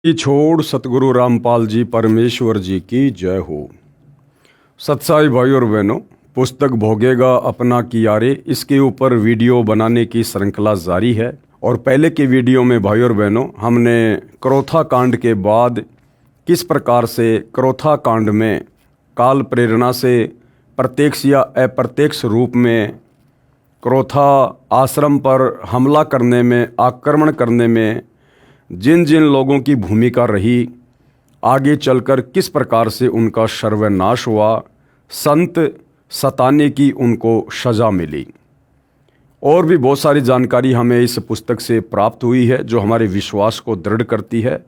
की छोड़ सतगुरु रामपाल जी परमेश्वर जी की जय हो। सत्साई भाई और बहनों, पुस्तक भोगेगा अपना कियारे, इसके ऊपर वीडियो बनाने की श्रृंखला जारी है। और पहले के वीडियो में भाई और बहनों हमने क्रोथा कांड के बाद किस प्रकार से क्रोथा कांड में काल प्रेरणा से प्रत्यक्ष या अप्रत्यक्ष रूप में क्रोथा आश्रम पर हमला करने में, आक्रमण करने में जिन जिन लोगों की भूमिका रही, आगे चलकर किस प्रकार से उनका सर्वनाश हुआ, संत सताने की उनको सज़ा मिली, और भी बहुत सारी जानकारी हमें इस पुस्तक से प्राप्त हुई है जो हमारे विश्वास को दृढ़ करती है।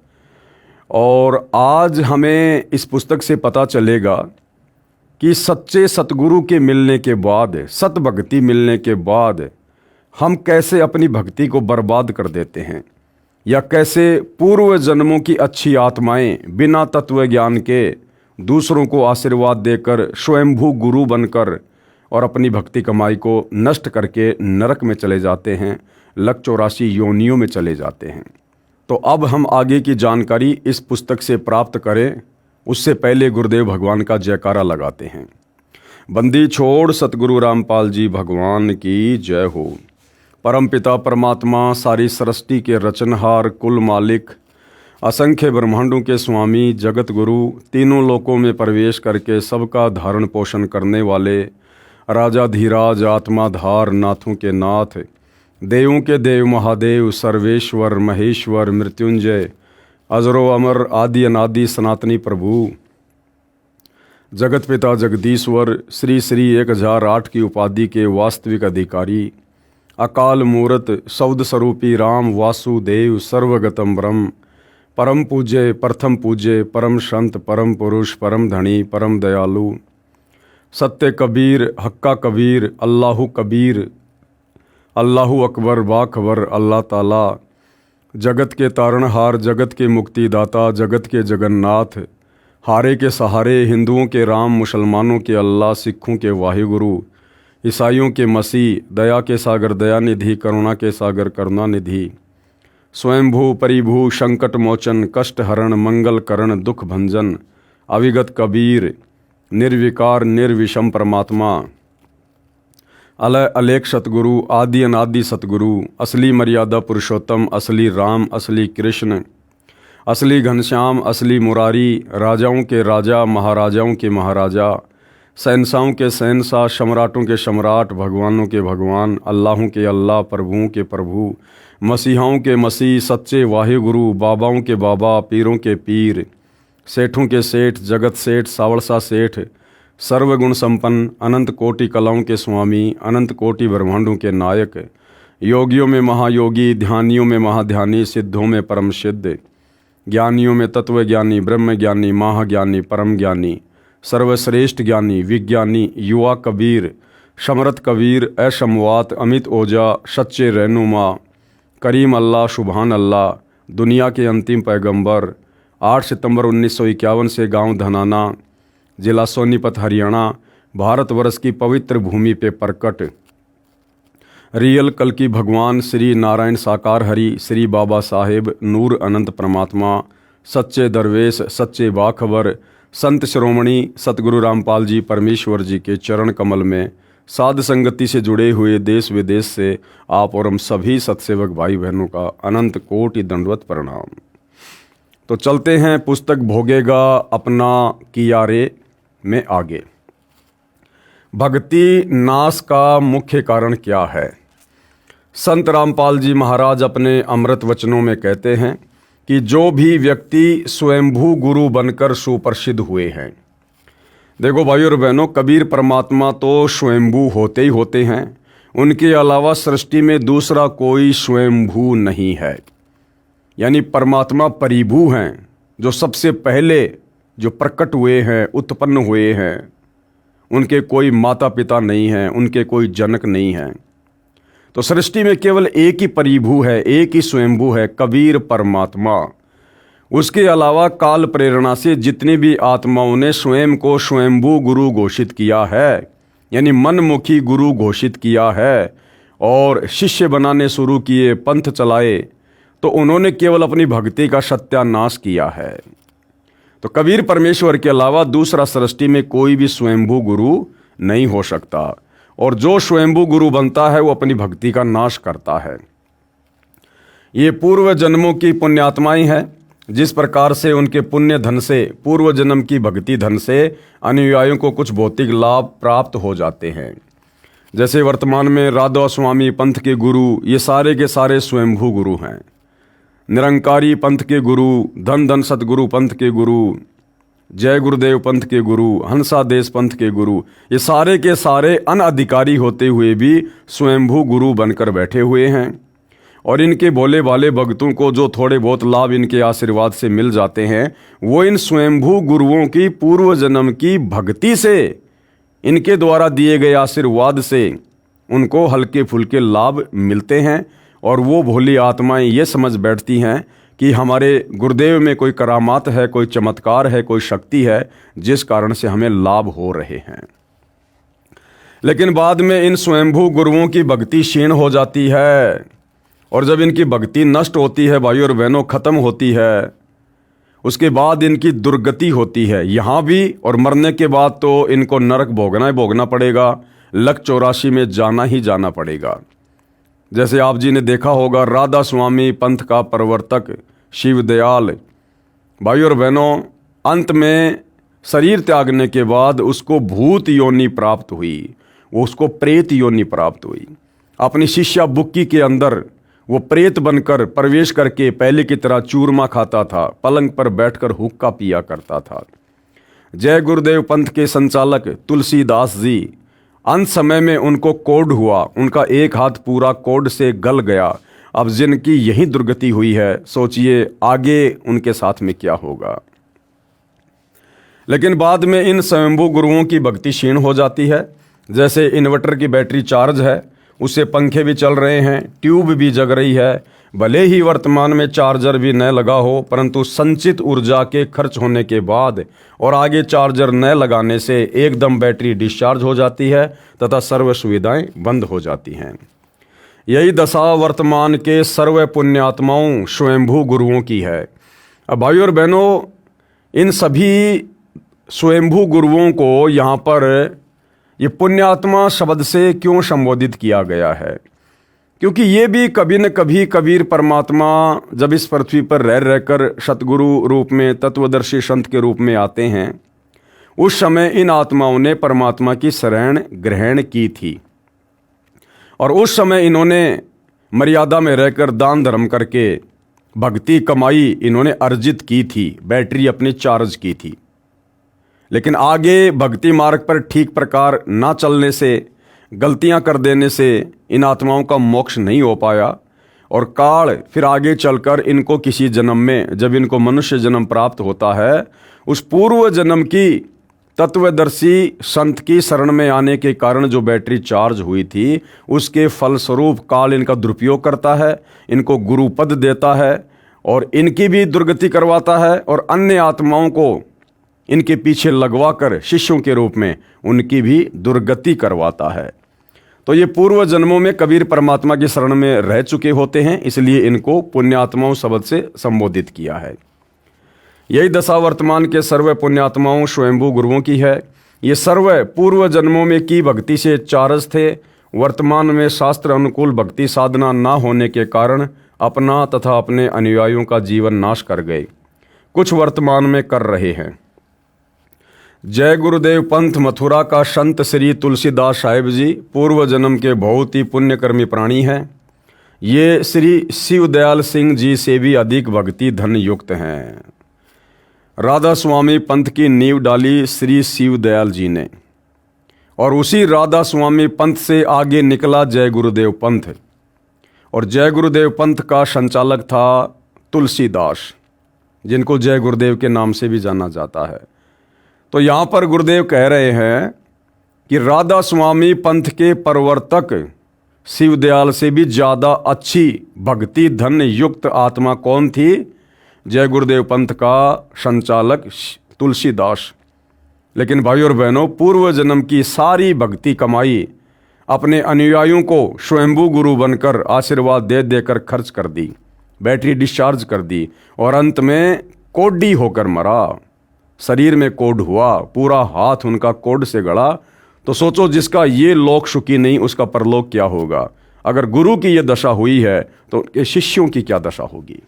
और आज हमें इस पुस्तक से पता चलेगा कि सच्चे सतगुरु के मिलने के बाद, सत भक्ति मिलने के बाद हम कैसे अपनी भक्ति को बर्बाद कर देते हैं, या कैसे पूर्व जन्मों की अच्छी आत्माएं बिना तत्व ज्ञान के दूसरों को आशीर्वाद देकर स्वयंभू गुरु बनकर और अपनी भक्ति कमाई को नष्ट करके नरक में चले जाते हैं, लक 84 योनियों में चले जाते हैं। तो अब हम आगे की जानकारी इस पुस्तक से प्राप्त करें, उससे पहले गुरुदेव भगवान का जयकारा लगाते हैं। बंदी छोड़ सतगुरु रामपाल जी भगवान की जय हो। परमपिता परमात्मा, सारी सृष्टि के रचनहार, कुल मालिक, असंख्य ब्रह्मांडों के स्वामी, जगत गुरु, तीनों लोकों में प्रवेश करके सबका धारण पोषण करने वाले, राजा धीराज, आत्माधार, नाथों के नाथ, देवों के देव महादेव, सर्वेश्वर, महेश्वर, मृत्युंजय, अजरो अमर, आदि अनादि सनातनी प्रभु, जगत पिता जगदीश्वर, श्री श्री 1008 की उपाधि के वास्तविक अधिकारी, अकाल मूरत, सौद स्वरूपी राम वासुदेव, सर्वगतम ब्रह्म, परम पूज्य, प्रथम पूज्य, परम संत, परम पुरुष, परम धनी, परम दयालु, सत्य कबीर, हक्का कबीर, अल्लाहु कबीर, अल्लाहु अकबर, बाखबर, अल्लाह ताला, जगत के तारणहार, जगत के मुक्तिदाता, जगत के जगन्नाथ, हारे के सहारे, हिंदुओं के राम, मुसलमानों के अल्लाह, सिखों के वाहिगुरु, ईसाइयों के मसीह, दया के सागर दयानिधि, करुणा के सागर करुणानिधि, स्वयंभू परिभू, संकट मोचन, कष्ट हरण, मंगल करण, दुख भंजन, अविगत कबीर, निर्विकार निर्विषम परमात्मा, अलय अलेख सतगुरु, आदि अनादि सतगुरु, असली मर्यादा पुरुषोत्तम, असली राम, असली कृष्ण, असली घनश्याम, असली मुरारी, राजाओं के राजा, महाराजाओं के महाराजा, शहंशाहों के शहंशाह, सम्राटों के सम्राट, भगवानों के भगवान, अल्लाहों के अल्लाह, प्रभुओं के प्रभु, मसीहाओं के मसीह, सच्चे वाहिगुरु, बाबाओं के बाबा, पीरों के पीर, सेठों के सेठ, जगत सेठ, सावड़सा सेठ, सर्वगुण संपन्न, अनंत कोटि कलाओं के स्वामी, अनंत कोटि ब्रह्मांडों के नायक, योगियों में महायोगी, ध्यानियों में महाध्यानी, सिद्धों में परम सिद्ध, ज्ञानियों में तत्व ज्ञानी, ब्रह्म ज्ञानी, महाज्ञानी, परम ज्ञानी, सर्वश्रेष्ठ ज्ञानी, विज्ञानी, युवा कबीर, समरथ कबीर, असमवात, अमित ओजा, सच्चे रहनुमा, करीम अल्लाह, सुबहान अल्लाह, दुनिया के अंतिम पैगंबर, 8 सितंबर 1951 से गांव धनाना, जिला सोनीपत, हरियाणा, भारतवर्ष की पवित्र भूमि पे प्रकट, रियल कल की भगवान श्री नारायण साकार हरि, श्री बाबा साहेब नूर अनंत परमात्मा, सच्चे दरवेश, सच्चे बाखबर, संत शिरोमणि सतगुरु रामपाल जी परमेश्वर जी के चरण कमल में साध संगति से जुड़े हुए देश विदेश से आप और हम सभी सत्सेवक भाई बहनों का अनंत कोटि दंडवत प्रणाम। तो चलते हैं पुस्तक भोगेगा अपना कियारे में आगे। भक्ति नाश का मुख्य कारण क्या है? संत रामपाल जी महाराज अपने अमृत वचनों में कहते हैं कि जो भी व्यक्ति स्वयंभू गुरु बनकर सुप्रसिद्ध हुए हैं, देखो भाई और बहनों, कबीर परमात्मा तो स्वयंभू होते ही होते हैं, उनके अलावा सृष्टि में दूसरा कोई स्वयंभू नहीं है। यानी परमात्मा परिभू हैं, जो सबसे पहले जो प्रकट हुए हैं, उत्पन्न हुए हैं, उनके कोई माता पिता नहीं हैं, उनके कोई जनक नहीं हैं। तो सृष्टि में केवल एक ही परिभू है, एक ही स्वयंभू है, कबीर परमात्मा। उसके अलावा काल प्रेरणा से जितनी भी आत्माओं ने स्वयं को स्वयंभू गुरु घोषित किया है, यानी मनमुखी गुरु घोषित किया है और शिष्य बनाने शुरू किए, पंथ चलाए, तो उन्होंने केवल अपनी भक्ति का सत्यानाश किया है। तो कबीर परमेश्वर के अलावा दूसरा सृष्टि में कोई भी स्वयंभू गुरु नहीं हो सकता, और जो स्वयंभू गुरु बनता है वो अपनी भक्ति का नाश करता है। ये पूर्व जन्मों की पुण्यात्माएं हैं, जिस प्रकार से उनके पुण्य धन से, पूर्व जन्म की भक्ति धन से अनुयायियों को कुछ भौतिक लाभ प्राप्त हो जाते हैं। जैसे वर्तमान में राधा स्वामी पंथ के गुरु, ये सारे के सारे स्वयंभू गुरु हैं। निरंकारी पंथ के गुरु, धन धन सतगुरु पंथ के गुरु, जय गुरुदेव पंथ के गुरु, हंसा देश पंथ के गुरु, ये सारे के सारे अनधिकारी होते हुए भी स्वयंभू गुरु बनकर बैठे हुए हैं। और इनके भोले भाले भक्तों को जो थोड़े बहुत लाभ इनके आशीर्वाद से मिल जाते हैं, वो इन स्वयंभू गुरुओं की पूर्व जन्म की भक्ति से, इनके द्वारा दिए गए आशीर्वाद से उनको हल्के फुल्के लाभ मिलते हैं। और वो भोली आत्माएं ये समझ बैठती हैं कि हमारे गुरुदेव में कोई करामात है, कोई चमत्कार है, कोई शक्ति है, जिस कारण से हमें लाभ हो रहे हैं। लेकिन बाद में इन स्वयंभू गुरुओं की भक्ति क्षीण हो जाती है, और जब इनकी भक्ति नष्ट होती है भाई और बहनों, खत्म होती है, उसके बाद इनकी दुर्गति होती है यहाँ भी, और मरने के बाद तो इनको नरक भोगना ही भोगना पड़ेगा, लक 84 में जाना ही जाना पड़ेगा। जैसे आप जी ने देखा होगा, राधा स्वामी पंथ का प्रवर्तक शिव दयाल, भाई और बहनों, अंत में शरीर त्यागने के बाद उसको भूत योनि प्राप्त हुई, वो उसको प्रेत योनि प्राप्त हुई। अपनी शिष्या बुक्की के अंदर वो प्रेत बनकर प्रवेश करके पहले की तरह चूरमा खाता था, पलंग पर बैठकर हुक्का पिया करता था। जय गुरुदेव पंथ के संचालक तुलसीदास जी, अंत समय में उनको कोढ़ हुआ, उनका एक हाथ पूरा कोढ़ से गल गया। अब जिनकी यही दुर्गति हुई है, सोचिए आगे उनके साथ में क्या होगा। लेकिन बाद में इन स्वयंभू गुरुओं की भक्ति क्षीण हो जाती है। जैसे इन्वर्टर की बैटरी चार्ज है, उससे पंखे भी चल रहे हैं, ट्यूब भी जग रही है, भले ही वर्तमान में चार्जर भी न लगा हो, परंतु संचित ऊर्जा के खर्च होने के बाद और आगे चार्जर न लगाने से एकदम बैटरी डिस्चार्ज हो जाती है तथा सर्व सुविधाएं बंद हो जाती हैं। यही दशा वर्तमान के सर्व पुण्यात्माओं स्वयंभू गुरुओं की है। अब भाई और बहनों, इन सभी स्वयंभू गुरुओं को यहाँ पर ये पुण्यात्मा शब्द से क्यों संबोधित किया गया है? क्योंकि ये भी कभी न कभी कबीर परमात्मा जब इस पृथ्वी पर रह रहकर सतगुरु रूप में, तत्वदर्शी संत के रूप में आते हैं, उस समय इन आत्माओं ने परमात्मा की शरण ग्रहण की थी, और उस समय इन्होंने मर्यादा में रहकर दान धर्म करके भक्ति कमाई इन्होंने अर्जित की थी, बैटरी अपनी चार्ज की थी। लेकिन आगे भक्ति मार्ग पर ठीक प्रकार ना चलने से, गलतियां कर देने से इन आत्माओं का मोक्ष नहीं हो पाया, और काल फिर आगे चलकर इनको किसी जन्म में, जब इनको मनुष्य जन्म प्राप्त होता है, उस पूर्व जन्म की तत्वदर्शी संत की शरण में आने के कारण जो बैटरी चार्ज हुई थी, उसके फलस्वरूप काल इनका दुरुपयोग करता है, इनको गुरुपद देता है और इनकी भी दुर्गति करवाता है, और अन्य आत्माओं को इनके पीछे लगवाकर शिष्यों के रूप में उनकी भी दुर्गति करवाता है। तो ये पूर्व जन्मों में कबीर परमात्मा की शरण में रह चुके होते हैं, इसलिए इनको पुण्यात्माओं शब्द से संबोधित किया है। यही दशा वर्तमान के सर्व पुण्यात्माओं स्वयंभू गुरुओं की है। ये सर्व पूर्व जन्मों में की भक्ति से चार्ज थे, वर्तमान में शास्त्र अनुकूल भक्ति साधना ना होने के कारण अपना तथा अपने अनुयायियों का जीवन नाश कर गए, कुछ वर्तमान में कर रहे हैं। जय गुरुदेव पंथ मथुरा का संत श्री तुलसीदास साहिब जी पूर्व जन्म के बहुत ही पुण्यकर्मी प्राणी हैं। ये श्री शिवदयाल सिंह जी से भी अधिक भक्ति धन युक्त हैं। राधा स्वामी पंथ की नींव डाली श्री शिवदयाल जी ने, और उसी राधा स्वामी पंथ से आगे निकला जय गुरुदेव पंथ, और जय गुरुदेव पंथ का संचालक था तुलसीदास, जिनको जय गुरुदेव के नाम से भी जाना जाता है। तो यहाँ पर गुरुदेव कह रहे हैं कि राधा स्वामी पंथ के प्रवर्तक शिवदयाल से भी ज़्यादा अच्छी भक्ति धन युक्त आत्मा कौन थी? जय गुरुदेव पंथ का संचालक तुलसीदास। लेकिन भाई और बहनों, पूर्व जन्म की सारी भक्ति कमाई अपने अनुयायियों को स्वयंभू गुरु बनकर आशीर्वाद दे देकर खर्च कर दी। बैटरी डिस्चार्ज कर दी और अंत में कोढ़ी होकर मरा। शरीर में कोढ़ हुआ, पूरा हाथ उनका कोढ़ से गड़ा। तो सोचो, जिसका ये लोक सुखी नहीं उसका परलोक क्या होगा। अगर गुरु की ये दशा हुई है तो उनके शिष्यों की क्या दशा होगी।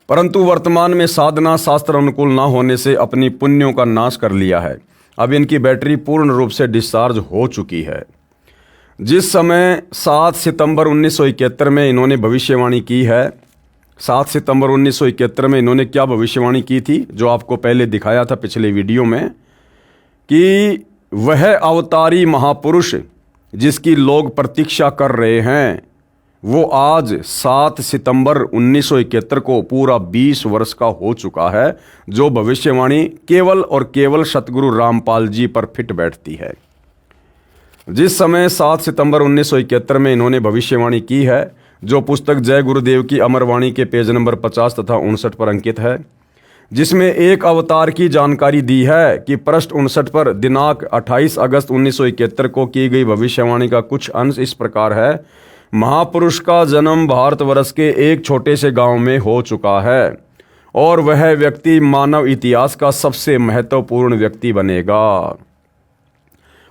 परंतु वर्तमान में साधना शास्त्र अनुकूल ना होने से अपनी पुण्यों का नाश कर लिया है। अब इनकी बैटरी पूर्ण रूप से डिस्चार्ज हो चुकी है। जिस समय 7 सितंबर 1971 में इन्होंने भविष्यवाणी की है, 7 सितंबर 1971 में इन्होंने क्या भविष्यवाणी की थी, जो आपको पहले दिखाया था पिछले वीडियो में, कि वह अवतारी महापुरुष जिसकी लोग प्रतीक्षा कर रहे हैं वो आज 7 सितंबर 1971 को पूरा 20 वर्ष का हो चुका है, जो भविष्यवाणी केवल और केवल सतगुरु रामपाल जी पर फिट बैठती है। जिस समय 7 सितंबर 1971 में इन्होंने भविष्यवाणी की है, जो पुस्तक जय गुरुदेव की अमरवाणी के पेज नंबर 50 तथा 59 पर अंकित है, जिसमें एक अवतार की जानकारी दी है कि पृष्ठ 59 पर दिनांक 28 अगस्त 1971 को की गई भविष्यवाणी का कुछ अंश इस प्रकार है। महापुरुष का जन्म भारतवर्ष के एक छोटे से गांव में हो चुका है और वह व्यक्ति मानव इतिहास का सबसे महत्वपूर्ण व्यक्ति बनेगा।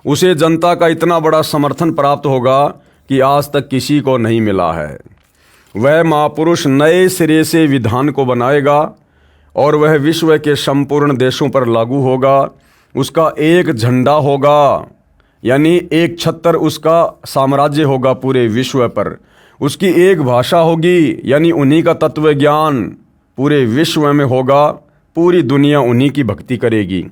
उसे जनता का इतना बड़ा समर्थन प्राप्त होगा कि आज तक किसी को नहीं मिला है। वह महापुरुष नए सिरे से विधान को बनाएगा और वह विश्व के संपूर्ण देशों पर लागू होगा। उसका एक झंडा होगा, यानी एक छत्र उसका साम्राज्य होगा पूरे विश्व पर। उसकी एक भाषा होगी, यानी उन्हीं का तत्व ज्ञान पूरे विश्व में होगा। पूरी दुनिया उन्हीं की भक्ति करेगी।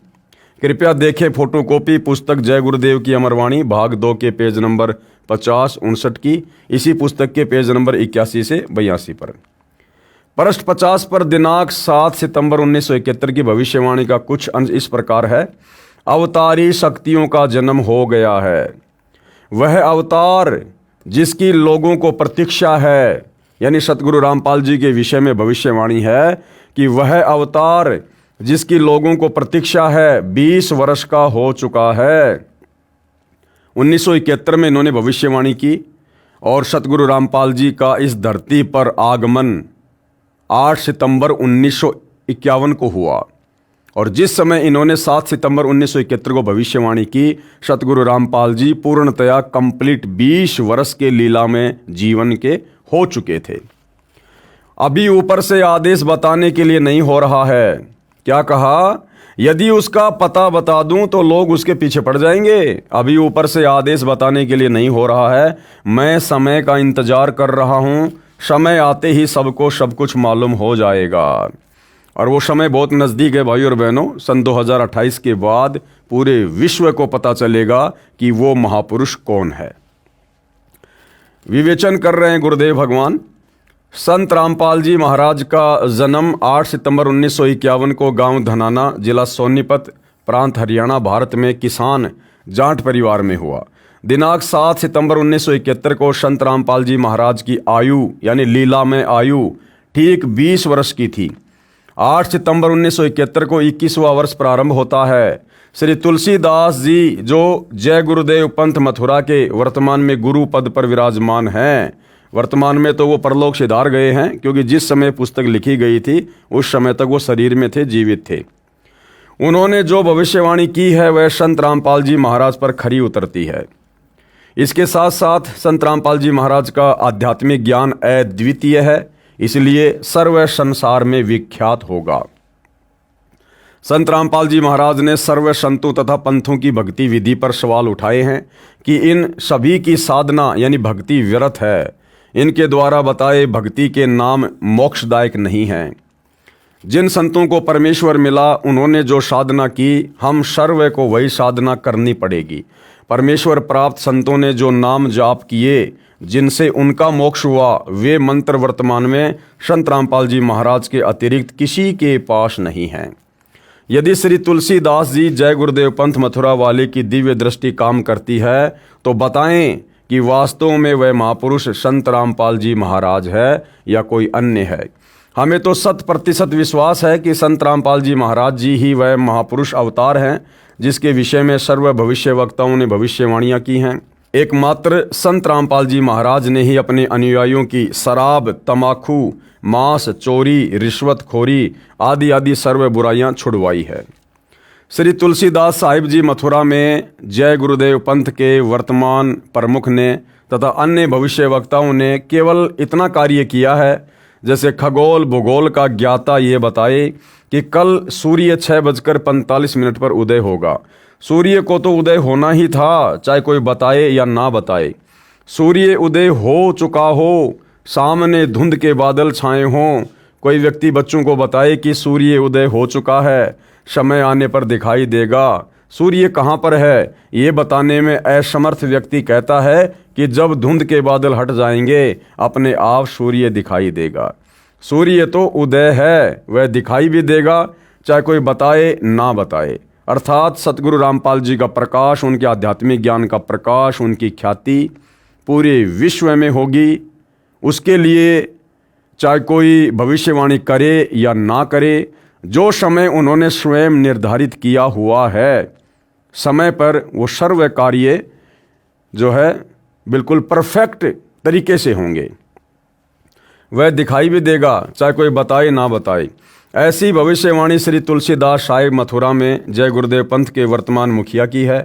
कृपया देखें फोटोकॉपी पुस्तक जय गुरुदेव की अमरवाणी भाग 2 के पेज नंबर 50 59 की, इसी पुस्तक के पेज नंबर 81 से 82 पर। पृष्ठ 50 पर दिनांक 7 सितंबर 1971 की भविष्यवाणी का कुछ अंश इस प्रकार है। अवतारी शक्तियों का जन्म हो गया है। वह अवतार जिसकी लोगों को प्रतीक्षा है, यानी सतगुरु रामपाल जी के विषय में भविष्यवाणी है कि वह अवतार जिसकी लोगों को प्रतीक्षा है 20 वर्ष का हो चुका है। 1971 में इन्होंने भविष्यवाणी की और सतगुरु रामपाल जी का इस धरती पर आगमन 8 सितंबर 1951 को हुआ। और जिस समय इन्होंने 7 सितंबर 1971 को भविष्यवाणी की, सतगुरु रामपाल जी पूर्णतया कंप्लीट 20 वर्ष के लीला में जीवन के हो चुके थे। अभी ऊपर से आदेश बताने के लिए नहीं हो रहा है। क्या कहा? यदि उसका पता बता दूं तो लोग उसके पीछे पड़ जाएंगे। अभी ऊपर से आदेश बताने के लिए नहीं हो रहा है। मैं समय का इंतजार कर रहा हूं। समय आते ही सबको सब कुछ मालूम हो जाएगा और वो समय बहुत नज़दीक है भाई और बहनों। सन 2028 के बाद पूरे विश्व को पता चलेगा कि वो महापुरुष कौन है। विवेचन कर रहे हैं गुरुदेव भगवान। संत रामपाल जी महाराज का जन्म 8 सितंबर 1951 को गांव धनाना, जिला सोनीपत, प्रांत हरियाणा, भारत में किसान जाट परिवार में हुआ। दिनांक 7 सितंबर 1971 को संत रामपाल जी महाराज की आयु, यानी लीला में आयु, ठीक 20 वर्ष की थी। 8 सितंबर 1971 को 21वां वर्ष प्रारंभ होता है। श्री तुलसीदास जी, जो जय गुरुदेव पंथ मथुरा के वर्तमान में गुरु पद पर विराजमान हैं, वर्तमान में तो वो परलोक सिधार गए हैं, क्योंकि जिस समय पुस्तक लिखी गई थी उस समय तक वो शरीर में थे, जीवित थे। उन्होंने जो भविष्यवाणी की है वह संत रामपाल जी महाराज पर खरी उतरती है। इसके साथ साथ संत रामपाल जी महाराज का आध्यात्मिक ज्ञान अद्वितीय है, इसलिए सर्व संसार में विख्यात होगा। संत रामपाल जी महाराज ने सर्व संतों तथा पंथों की भक्ति विधि पर सवाल उठाए हैं कि इन सभी की साधना यानी भक्ति व्यर्थ है। इनके द्वारा बताए भक्ति के नाम मोक्षदायक नहीं हैं। जिन संतों को परमेश्वर मिला उन्होंने जो साधना की, हम सर्व को वही साधना करनी पड़ेगी। परमेश्वर प्राप्त संतों ने जो नाम जाप किए, जिनसे उनका मोक्ष हुआ, वे मंत्र वर्तमान में संत रामपाल जी महाराज के अतिरिक्त किसी के पास नहीं हैं। यदि श्री तुलसीदास जी जय गुरुदेव पंथ मथुरा वाले की दिव्य दृष्टि काम करती है तो बताएं कि वास्तव में वह महापुरुष संत रामपाल जी महाराज है या कोई अन्य है। हमें तो 100% विश्वास है कि संत रामपाल जी महाराज जी ही वह महापुरुष अवतार हैं जिसके विषय में सर्व भविष्य वक्ताओं ने भविष्यवाणियाँ की हैं। एकमात्र संत रामपाल जी महाराज ने ही अपने अनुयायियों की शराब, तमाकू, मांस, चोरी, रिश्वतखोरी आदि आदि सर्व बुराइयां छुड़वाई है। श्री तुलसीदास साहिब जी मथुरा में जय गुरुदेव पंथ के वर्तमान प्रमुख ने तथा अन्य भविष्य वक्ताओं ने केवल इतना कार्य किया है, जैसे खगोल भूगोल का ज्ञाता ये बताए कि कल सूर्य 6:45 पर उदय होगा। सूर्य को तो उदय होना ही था, चाहे कोई बताए या ना बताए। सूर्य उदय हो चुका हो, सामने धुंध के बादल छाए हों, कोई व्यक्ति बच्चों को बताए कि सूर्य उदय हो चुका है, समय आने पर दिखाई देगा। सूर्य कहाँ पर है ये बताने में असमर्थ व्यक्ति कहता है कि जब धुंध के बादल हट जाएंगे अपने आप सूर्य दिखाई देगा। सूर्य तो उदय है, वह दिखाई भी देगा, चाहे कोई बताए ना बताए। अर्थात सतगुरु रामपाल जी का प्रकाश, उनके आध्यात्मिक ज्ञान का प्रकाश, उनकी ख्याति पूरे विश्व में होगी। उसके लिए चाहे कोई भविष्यवाणी करे या ना करे, जो समय उन्होंने स्वयं निर्धारित किया हुआ है, समय पर वो सर्व कार्य जो है बिल्कुल परफेक्ट तरीके से होंगे। वह दिखाई भी देगा, चाहे कोई बताए ना बताए। ऐसी भविष्यवाणी श्री तुलसीदास साहिब मथुरा में जय गुरुदेव पंथ के वर्तमान मुखिया की है।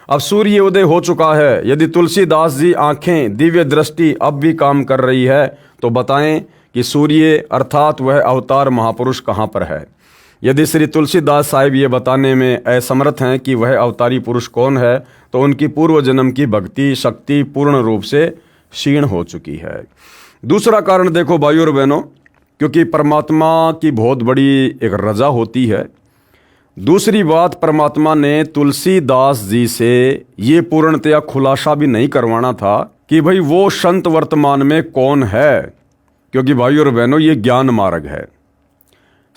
अब सूर्य उदय हो चुका है। यदि तुलसीदास जी आंखें, दिव्य दृष्टि अब भी काम कर रही है तो बताएं कि सूर्य अर्थात वह अवतार महापुरुष कहाँ पर है। यदि श्री तुलसीदास साहिब ये बताने में असमर्थ हैं कि वह अवतारी पुरुष कौन है, तो उनकी पूर्व जन्म की भक्ति शक्ति पूर्ण रूप से क्षीण हो चुकी है। दूसरा कारण देखो भाइयों और बहनों, क्योंकि परमात्मा की बहुत बड़ी एक रजा होती है। दूसरी बात, परमात्मा ने तुलसीदास जी से ये पूर्णतया खुलासा भी नहीं करवाना था कि भाई वो संत वर्तमान में कौन है, क्योंकि भाइयों और बहनों ये ज्ञान मार्ग है।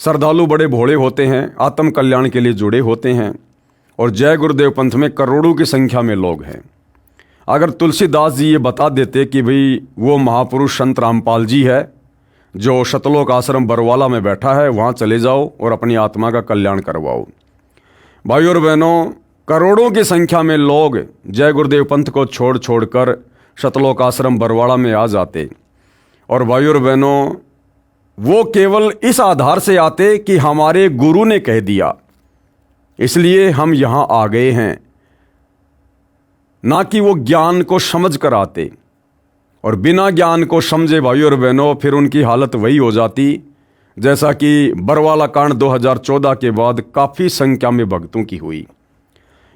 श्रद्धालु बड़े भोले होते हैं, आत्म कल्याण के लिए जुड़े होते हैं, और जय गुरुदेव पंथ में करोड़ों की संख्या में लोग हैं। अगर तुलसीदास जी ये बता देते कि भाई वो महापुरुष संत रामपाल जी है जो शतलोक आश्रम बरवाला में बैठा है, वहाँ चले जाओ और अपनी आत्मा का कल्याण करवाओ। भाइयों और बहनों, करोड़ों की संख्या में लोग जय गुरुदेव पंथ को छोड़ छोड़ कर शतलोक आश्रम बरवाला में आ जाते, और भाइयों और बहनों वो केवल इस आधार से आते कि हमारे गुरु ने कह दिया इसलिए हम यहाँ आ गए हैं, ना कि वो ज्ञान को समझ कर आते। और बिना ज्ञान को समझे भाइयों और बहनों फिर उनकी हालत वही हो जाती जैसा कि बरवाला कांड 2014 के बाद काफ़ी संख्या में भक्तों की हुई।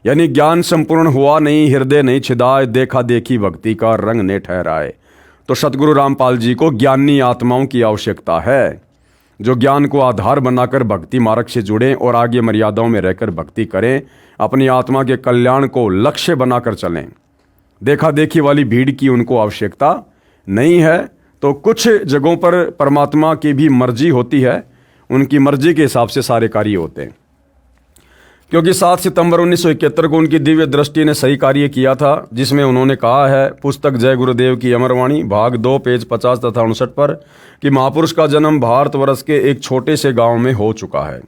यानी ज्ञान संपूर्ण हुआ नहीं, हृदय नहीं छिदाए, देखा देखी भक्ति का रंग ने ठहराए। तो सतगुरु रामपाल जी को ज्ञानी आत्माओं की आवश्यकता है, जो ज्ञान को आधार बनाकर भक्ति मार्ग से जुड़ें और आगे मर्यादाओं में रहकर भक्ति करें, अपनी आत्मा के कल्याण को लक्ष्य बनाकर चलें। देखा देखी वाली भीड़ की उनको आवश्यकता नहीं है। तो कुछ जगहों पर परमात्मा की भी मर्जी होती है, उनकी मर्जी के हिसाब से सारे कार्य होते हैं। क्योंकि 7 सितंबर 1971 को उनकी दिव्य दृष्टि ने सही कार्य किया था, जिसमें उन्होंने कहा है पुस्तक जय गुरुदेव की अमरवाणी भाग 2 पेज 50 तथा 59 पर कि महापुरुष का जन्म भारतवर्ष के एक छोटे से गांव में हो चुका है।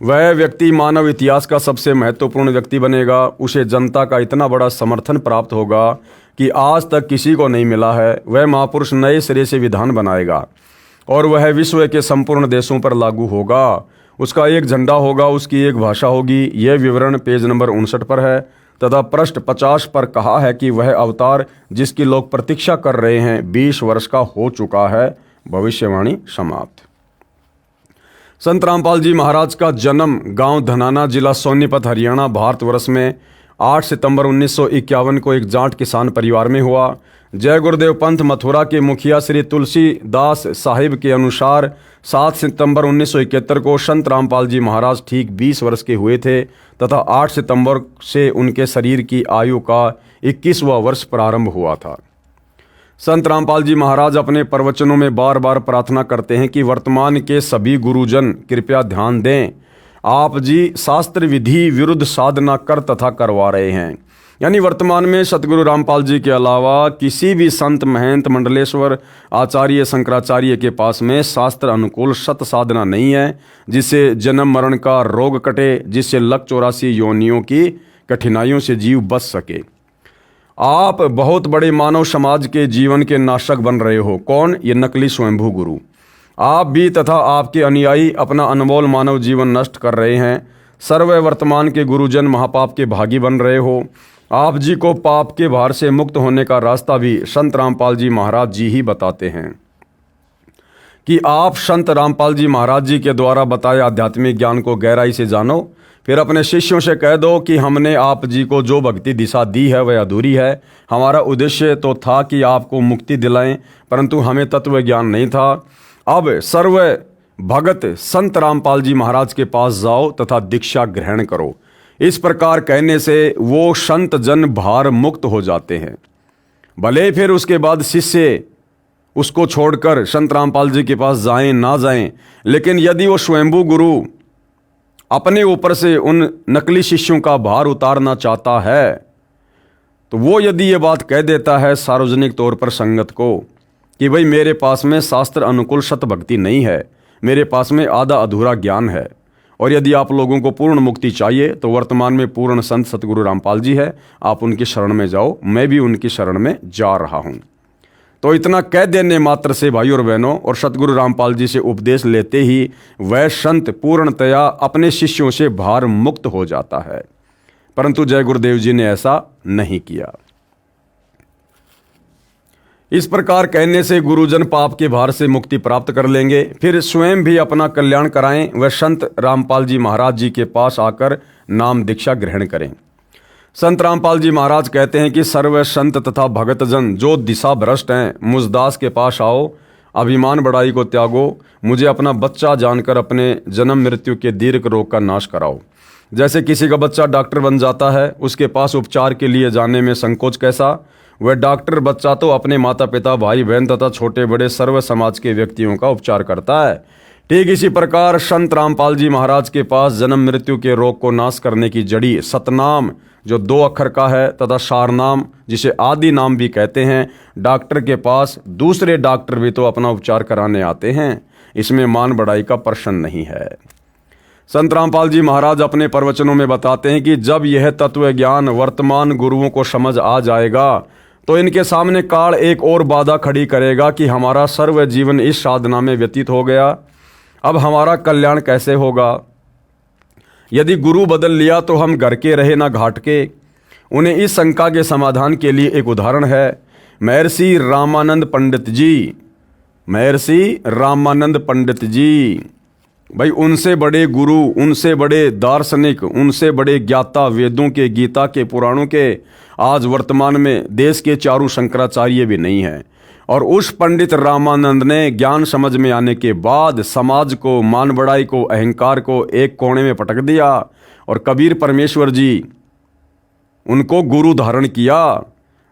वह व्यक्ति मानव इतिहास का सबसे महत्वपूर्ण व्यक्ति बनेगा। उसे जनता का इतना बड़ा समर्थन प्राप्त होगा कि आज तक किसी को नहीं मिला है। वह महापुरुष नए सिरे से विधान बनाएगा और वह विश्व के संपूर्ण देशों पर लागू होगा। उसका एक झंडा होगा, उसकी एक भाषा होगी। यह विवरण पेज नंबर 59 पर है तथा पृष्ठ 50 पर कहा है कि वह अवतार जिसकी लोग प्रतीक्षा कर रहे हैं 20 वर्ष का हो चुका है। भविष्यवाणी समाप्त। संत रामपाल जी महाराज का जन्म गांव धनाना, जिला सोनीपत, हरियाणा, भारतवर्ष में 8 सितंबर 1951 को एक जाट किसान परिवार में हुआ। जय गुरुदेव पंथ मथुरा के मुखिया श्री तुलसीदास साहिब के अनुसार 7 सितंबर 1971 को संत रामपाल जी महाराज ठीक 20 वर्ष के हुए थे तथा 8 सितंबर से उनके शरीर की आयु का 21वां वर्ष प्रारंभ हुआ था। संत रामपाल जी महाराज अपने प्रवचनों में बार बार प्रार्थना करते हैं कि वर्तमान के सभी गुरुजन कृपया ध्यान दें, आप जी शास्त्र विधि विरुद्ध साधना कर तथा करवा रहे हैं। यानी वर्तमान में सतगुरु रामपाल जी के अलावा किसी भी संत, महंत, मंडलेश्वर, आचार्य, शंकराचार्य के पास में शास्त्र अनुकूल सत साधना नहीं है जिससे जन्म मरण का रोग कटे, जिससे 184 योनियों की कठिनाइयों से जीव बच सके। आप बहुत बड़े मानव समाज के जीवन के नाशक बन रहे हो। कौन? ये नकली स्वयंभू गुरु। आप भी तथा आपके अनुयायी अपना अनमोल मानव जीवन नष्ट कर रहे हैं। सर्व वर्तमान के गुरुजन महापाप के भागी बन रहे हो। आप जी को पाप के भार से मुक्त होने का रास्ता भी संत रामपाल जी महाराज जी ही बताते हैं कि आप संत रामपाल जी महाराज जी के द्वारा बताए आध्यात्मिक ज्ञान को गहराई से जानो। फिर अपने शिष्यों से कह दो कि हमने आप जी को जो भक्ति दिशा दी है वह अधूरी है। हमारा उद्देश्य तो था कि आपको मुक्ति दिलाएं, परंतु हमें तत्व ज्ञान नहीं था। अब सर्व भगत संत रामपाल जी महाराज के पास जाओ तथा दीक्षा ग्रहण करो। इस प्रकार कहने से वो संत जन भार मुक्त हो जाते हैं। भले फिर उसके बाद शिष्य उसको छोड़कर संत रामपाल जी के पास जाएं ना जाएं, लेकिन यदि वो स्वयंभू गुरु अपने ऊपर से उन नकली शिष्यों का भार उतारना चाहता है तो वो यदि ये बात कह देता है सार्वजनिक तौर पर संगत को कि भाई मेरे पास में शास्त्र अनुकूल सत भक्ति नहीं है, मेरे पास में आधा अधूरा ज्ञान है, और यदि आप लोगों को पूर्ण मुक्ति चाहिए तो वर्तमान में पूर्ण संत सतगुरु रामपाल जी है, आप उनकी शरण में जाओ, मैं भी उनकी शरण में जा रहा हूँ। तो इतना कह देने मात्र से भाई और बहनों और सतगुरु रामपाल जी से उपदेश लेते ही वह संत पूर्णतया अपने शिष्यों से भार मुक्त हो जाता है। परंतु जय गुरुदेव जी ने ऐसा नहीं किया। इस प्रकार कहने से गुरुजन पाप के भार से मुक्ति प्राप्त कर लेंगे, फिर स्वयं भी अपना कल्याण कराएं। वह संत रामपाल जी महाराज जी के पास आकर नाम दीक्षा ग्रहण करें। संत रामपाल जी महाराज कहते हैं कि सर्व संत तथा भगतजन जो दिशा भ्रष्ट हैं, मुझदास के पास आओ, अभिमान बड़ाई को त्यागो, मुझे अपना बच्चा जानकर अपने जन्म मृत्यु के दीर्घ रोग का नाश कराओ। जैसे किसी का बच्चा डॉक्टर बन जाता है, उसके पास उपचार के लिए जाने में संकोच कैसा, वह डॉक्टर बच्चा तो अपने माता पिता भाई बहन तथा छोटे बड़े सर्व समाज के व्यक्तियों का उपचार करता है। ठीक इसी प्रकार संत रामपाल जी महाराज के पास जन्म मृत्यु के रोग को नाश करने की जड़ी सतनाम जो 2 अक्षर का है तथा सारनाम जिसे आदि नाम भी कहते हैं, डॉक्टर के पास दूसरे डॉक्टर भी तो अपना उपचार कराने आते हैं। इसमें मान बढ़ाई का प्रश्न नहीं है। संत रामपाल जी महाराज अपने प्रवचनों में बताते हैं कि जब यह तत्व ज्ञान वर्तमान गुरुओं को समझ आ जाएगा तो इनके सामने काल एक और बाधा खड़ी करेगा कि हमारा सर्व जीवन इस साधना में व्यतीत हो गया, अब हमारा कल्याण कैसे होगा। यदि गुरु बदल लिया तो हम घर के रहे ना घाट के। उन्हें इस शंका के समाधान के लिए एक उदाहरण है। महर्षि रामानंद पंडित जी, महर्षि रामानंद पंडित जी, भाई उनसे बड़े गुरु, उनसे बड़े दार्शनिक, उनसे बड़े ज्ञाता वेदों के, गीता के, पुराणों के आज वर्तमान में देश के चारों शंकराचार्य भी नहीं हैं। और उस पंडित रामानंद ने ज्ञान समझ में आने के बाद समाज को, मान बढ़ाई को, अहंकार को एक कोने में पटक दिया और कबीर परमेश्वर जी उनको गुरु धारण किया।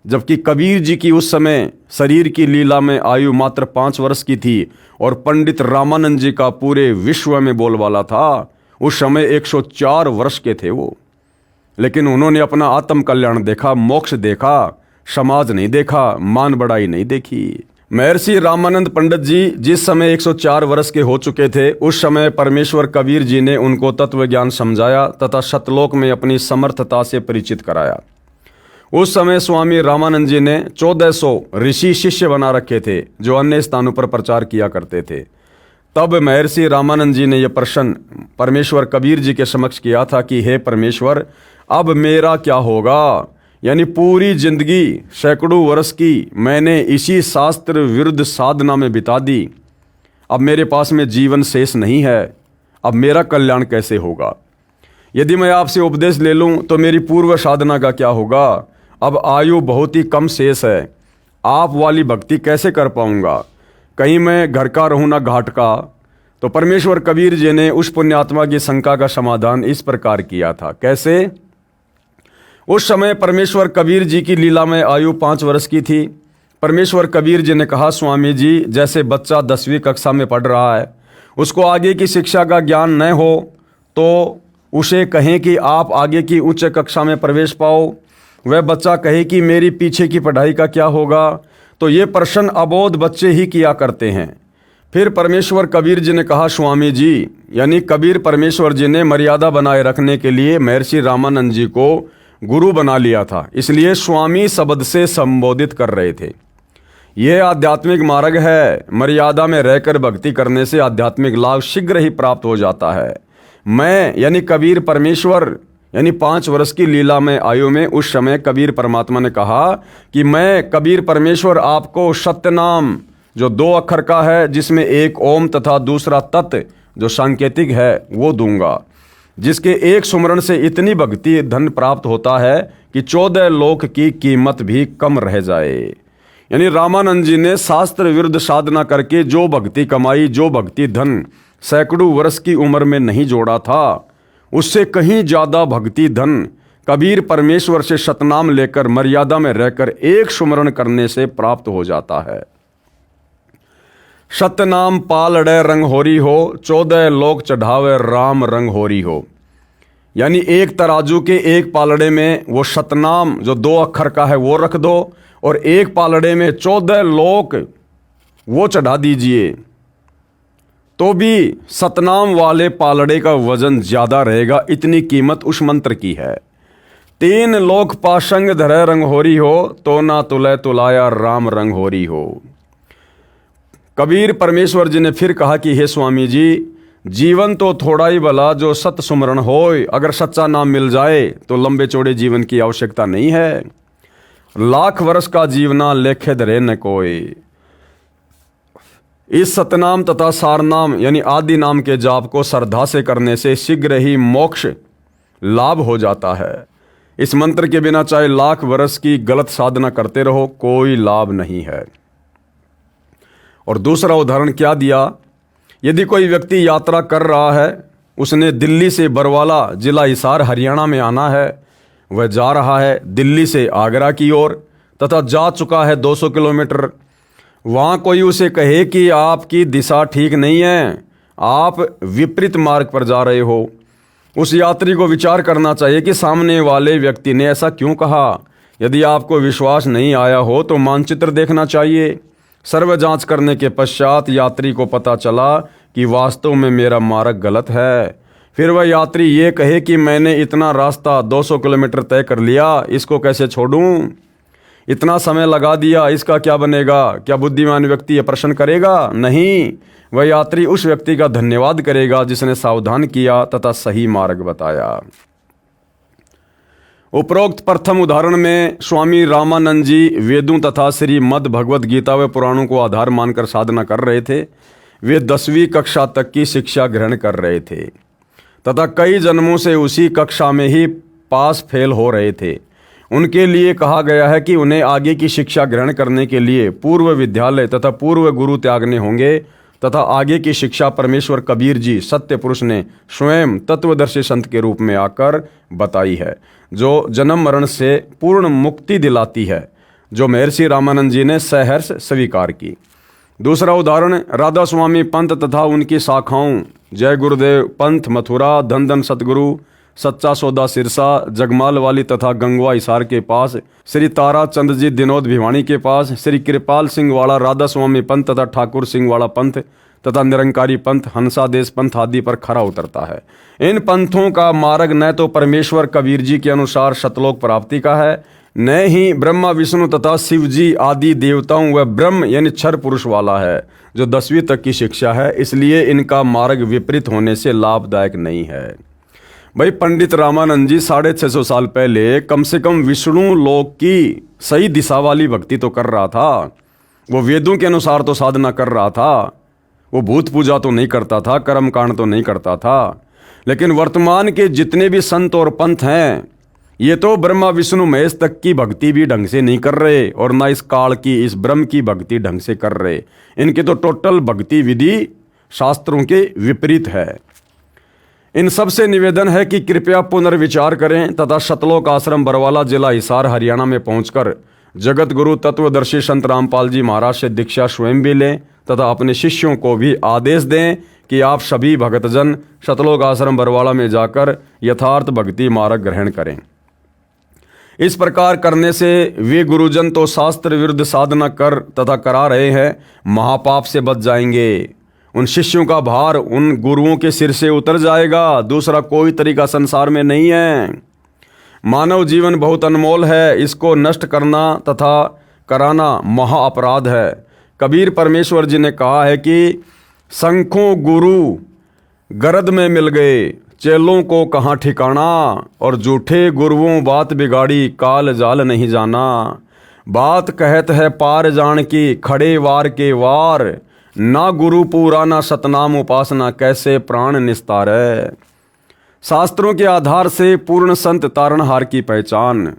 जबकि कबीर जी की उस समय शरीर की लीला में आयु मात्र 5 वर्ष की थी और पंडित रामानंद जी का पूरे विश्व में बोलबाला था। उस समय 104 वर्ष के थे वो, लेकिन उन्होंने अपना आत्म कल्याण देखा, मोक्ष देखा, समाज नहीं देखा, मान बढ़ाई नहीं देखी। महर्षि रामानंद पंडित जी जिस समय 104 वर्ष के हो चुके थे, उस समय परमेश्वर कबीर जी ने उनको तत्व ज्ञान समझाया तथा सतलोक में अपनी समर्थता से परिचित कराया। उस समय स्वामी रामानंद जी ने 1400 ऋषि शिष्य बना रखे थे जो अन्य स्थानों पर प्रचार किया करते थे। तब महर्षि रामानंद जी ने यह प्रश्न परमेश्वर कबीर जी के समक्ष किया था कि हे परमेश्वर, अब मेरा क्या होगा। यानी पूरी जिंदगी सैकड़ों वर्ष की मैंने इसी शास्त्र विरुद्ध साधना में बिता दी, अब मेरे पास में जीवन शेष नहीं है, अब मेरा कल्याण कैसे होगा। यदि मैं आपसे उपदेश ले लूं तो मेरी पूर्व साधना का क्या होगा। अब आयु बहुत ही कम शेष है, आप वाली भक्ति कैसे कर पाऊंगा, कहीं मैं घर का रहूं ना घाट का। तो परमेश्वर कबीर जी ने उस पुण्यात्मा की शंका का समाधान इस प्रकार किया था। कैसे? उस समय परमेश्वर कबीर जी की लीला में आयु 5 वर्ष की थी। परमेश्वर कबीर जी ने कहा, स्वामी जी, जैसे बच्चा 10वीं कक्षा में पढ़ रहा है, उसको आगे की शिक्षा का ज्ञान न हो तो उसे कहें कि आप आगे की उच्च कक्षा में प्रवेश पाओ, वह बच्चा कहे कि मेरी पीछे की पढ़ाई का क्या होगा। तो ये प्रश्न अबोध बच्चे ही किया करते हैं। फिर परमेश्वर कबीर जी ने कहा, स्वामी जी, यानी कबीर परमेश्वर जी ने मर्यादा बनाए रखने के लिए महर्षि रामानंद जी को गुरु बना लिया था, इसलिए स्वामी शब्द से संबोधित कर रहे थे। यह आध्यात्मिक मार्ग है। मर्यादा में रहकर भक्ति करने से आध्यात्मिक लाभ शीघ्र ही प्राप्त हो जाता है। मैं यानी कबीर परमेश्वर यानी 5 वर्ष की लीला में आयु में उस समय कबीर परमात्मा ने कहा कि मैं कबीर परमेश्वर आपको सत्य नाम जो 2 अक्षर का है, जिसमें एक ओम तथा दूसरा तत् जो सांकेतिक है, वो दूंगा, जिसके एक सुमरण से इतनी भक्ति धन प्राप्त होता है कि 14 लोक की कीमत भी कम रह जाए। यानी रामानंद जी ने शास्त्र विरुद्ध साधना करके जो भक्ति कमाई, जो भक्ति धन सैकड़ों वर्ष की उम्र में नहीं जोड़ा था, उससे कहीं ज्यादा भक्ति धन कबीर परमेश्वर से सतनाम लेकर मर्यादा में रहकर एक सुमरण करने से प्राप्त हो जाता है। सतनाम पालड़े रंग होरी हो, 14 लोक चढ़ावे राम रंग होरी हो। यानी एक तराजू के एक पालड़े में वो सतनाम जो 2 अक्षर का है वो रख दो, और एक पालड़े में 14 लोक वो चढ़ा दीजिए, तो भी सतनाम वाले पालड़े का वजन ज्यादा रहेगा। इतनी कीमत उस मंत्र की है। 3 लोक पाशंग धरे रंग होरी हो, तो ना तुले तुलाया राम रंग होरी हो। कबीर परमेश्वर जी ने फिर कहा कि हे स्वामी जी, जीवन तो थोड़ा ही भला जो सत सुमरण होय, अगर सच्चा नाम मिल जाए तो लंबे चौड़े जीवन की आवश्यकता नहीं है। लाख वर्ष का जीवना लेखे धरे न कोई। इस सतनाम तथा सारनाम यानी आदि नाम के जाप को श्रद्धा से करने से शीघ्र ही मोक्ष लाभ हो जाता है। इस मंत्र के बिना चाहे लाख वर्ष की गलत साधना करते रहो, कोई लाभ नहीं है। और दूसरा उदाहरण क्या दिया, यदि कोई व्यक्ति यात्रा कर रहा है, उसने दिल्ली से बरवाला जिला हिसार हरियाणा में आना है, वह जा रहा है दिल्ली से आगरा की ओर तथा जा चुका है 200 किलोमीटर। वहाँ कोई उसे कहे कि आपकी दिशा ठीक नहीं है, आप विपरीत मार्ग पर जा रहे हो, उस यात्री को विचार करना चाहिए कि सामने वाले व्यक्ति ने ऐसा क्यों कहा। यदि आपको विश्वास नहीं आया हो तो मानचित्र देखना चाहिए। सर्व जांच करने के पश्चात यात्री को पता चला कि वास्तव में मेरा मार्ग गलत है। फिर वह यात्री ये कहे कि मैंने इतना रास्ता 200 किलोमीटर तय कर लिया, इसको कैसे छोड़ूं, इतना समय लगा दिया, इसका क्या बनेगा। क्या बुद्धिमान व्यक्ति यह प्रश्न करेगा? नहीं, वह यात्री उस व्यक्ति का धन्यवाद करेगा जिसने सावधान किया तथा सही मार्ग बताया। उपरोक्त प्रथम उदाहरण में स्वामी रामानंद जी वेदों तथा श्रीमद् भगवद गीता व पुराणों को आधार मानकर साधना कर रहे थे। वे 10वीं कक्षा तक की शिक्षा ग्रहण कर रहे थे तथा कई जन्मों से उसी कक्षा में ही पास फेल हो रहे थे। उनके लिए कहा गया है कि उन्हें आगे की शिक्षा ग्रहण करने के लिए पूर्व विद्यालय तथा पूर्व गुरु त्यागने होंगे तथा आगे की शिक्षा परमेश्वर कबीर जी सत्य पुरुष ने स्वयं तत्वदर्शी संत के रूप में आकर बताई है, जो जन्म मरण से पूर्ण मुक्ति दिलाती है, जो महर्षि रामानंद जी ने सहर्ष स्वीकार की। दूसरा उदाहरण राधा स्वामी पंथ तथा उनकी शाखाओं जय गुरुदेव पंथ मथुरा, धन धन सतगुरु, सच्चा सौदा सिरसा, जगमाल वाली तथा गंगवा हिसार के पास, श्री तारा चंद जी दिनोद भिवानी के पास, श्री कृपाल सिंह वाला राधा स्वामी पंथ तथा ठाकुर सिंह वाला पंथ तथा निरंकारी पंथ, हंसादेश पंथ आदि पर खरा उतरता है। इन पंथों का मार्ग न तो परमेश्वर कबीर जी के अनुसार सतलोक प्राप्ति का है, न ही ब्रह्मा विष्णु तथा शिव जी आदि देवताओं व ब्रह्म यानी क्षर पुरुष वाला है, जो 10वीं तक की शिक्षा है। इसलिए इनका मार्ग विपरीत होने से लाभदायक नहीं है। भाई पंडित रामानंद जी 650 साल पहले कम से कम विष्णु लोक की सही दिशा वाली भक्ति तो कर रहा था। वो वेदों के अनुसार तो साधना कर रहा था, वो भूत पूजा तो नहीं करता था, कर्म कांड तो नहीं करता था। लेकिन वर्तमान के जितने भी संत और पंथ हैं, ये तो ब्रह्मा विष्णु महेश तक की भक्ति भी ढंग से नहीं कर रहे और ना इस काल की इस ब्रह्म की भक्ति ढंग से कर रहे। इनके तो टोटल भक्ति विधि शास्त्रों के विपरीत है। इन सब से निवेदन है कि कृपया पुनर्विचार करें तथा सतलोक आश्रम बरवाला जिला हिसार हरियाणा में पहुंचकर जगत गुरु तत्वदर्शी संत रामपाल जी महाराज से दीक्षा स्वयं भी लें तथा अपने शिष्यों को भी आदेश दें कि आप सभी भक्तजन सतलोक आश्रम बरवाला में जाकर यथार्थ भक्ति मार्ग ग्रहण करें। इस प्रकार करने से वे गुरुजन तो शास्त्र विरुद्ध साधना कर तथा करा रहे हैं, महापाप से बच जाएंगे। उन शिष्यों का भार उन गुरुओं के सिर से उतर जाएगा। दूसरा कोई तरीका संसार में नहीं है। मानव जीवन बहुत अनमोल है, इसको नष्ट करना तथा कराना महा अपराध है। कबीर परमेश्वर जी ने कहा है कि संखों गुरु गरद में मिल गए, चेलों को कहाँ ठिकाना, और झूठे गुरुओं बात बिगाड़ी, काल जाल नहीं जाना। बात कहत है पार जान की, खड़े वार के वार, ना गुरु पूरा ना सतनाम उपासना, कैसे प्राण निस्तार है। शास्त्रों के आधार से पूर्ण संत तारणहार की पहचान।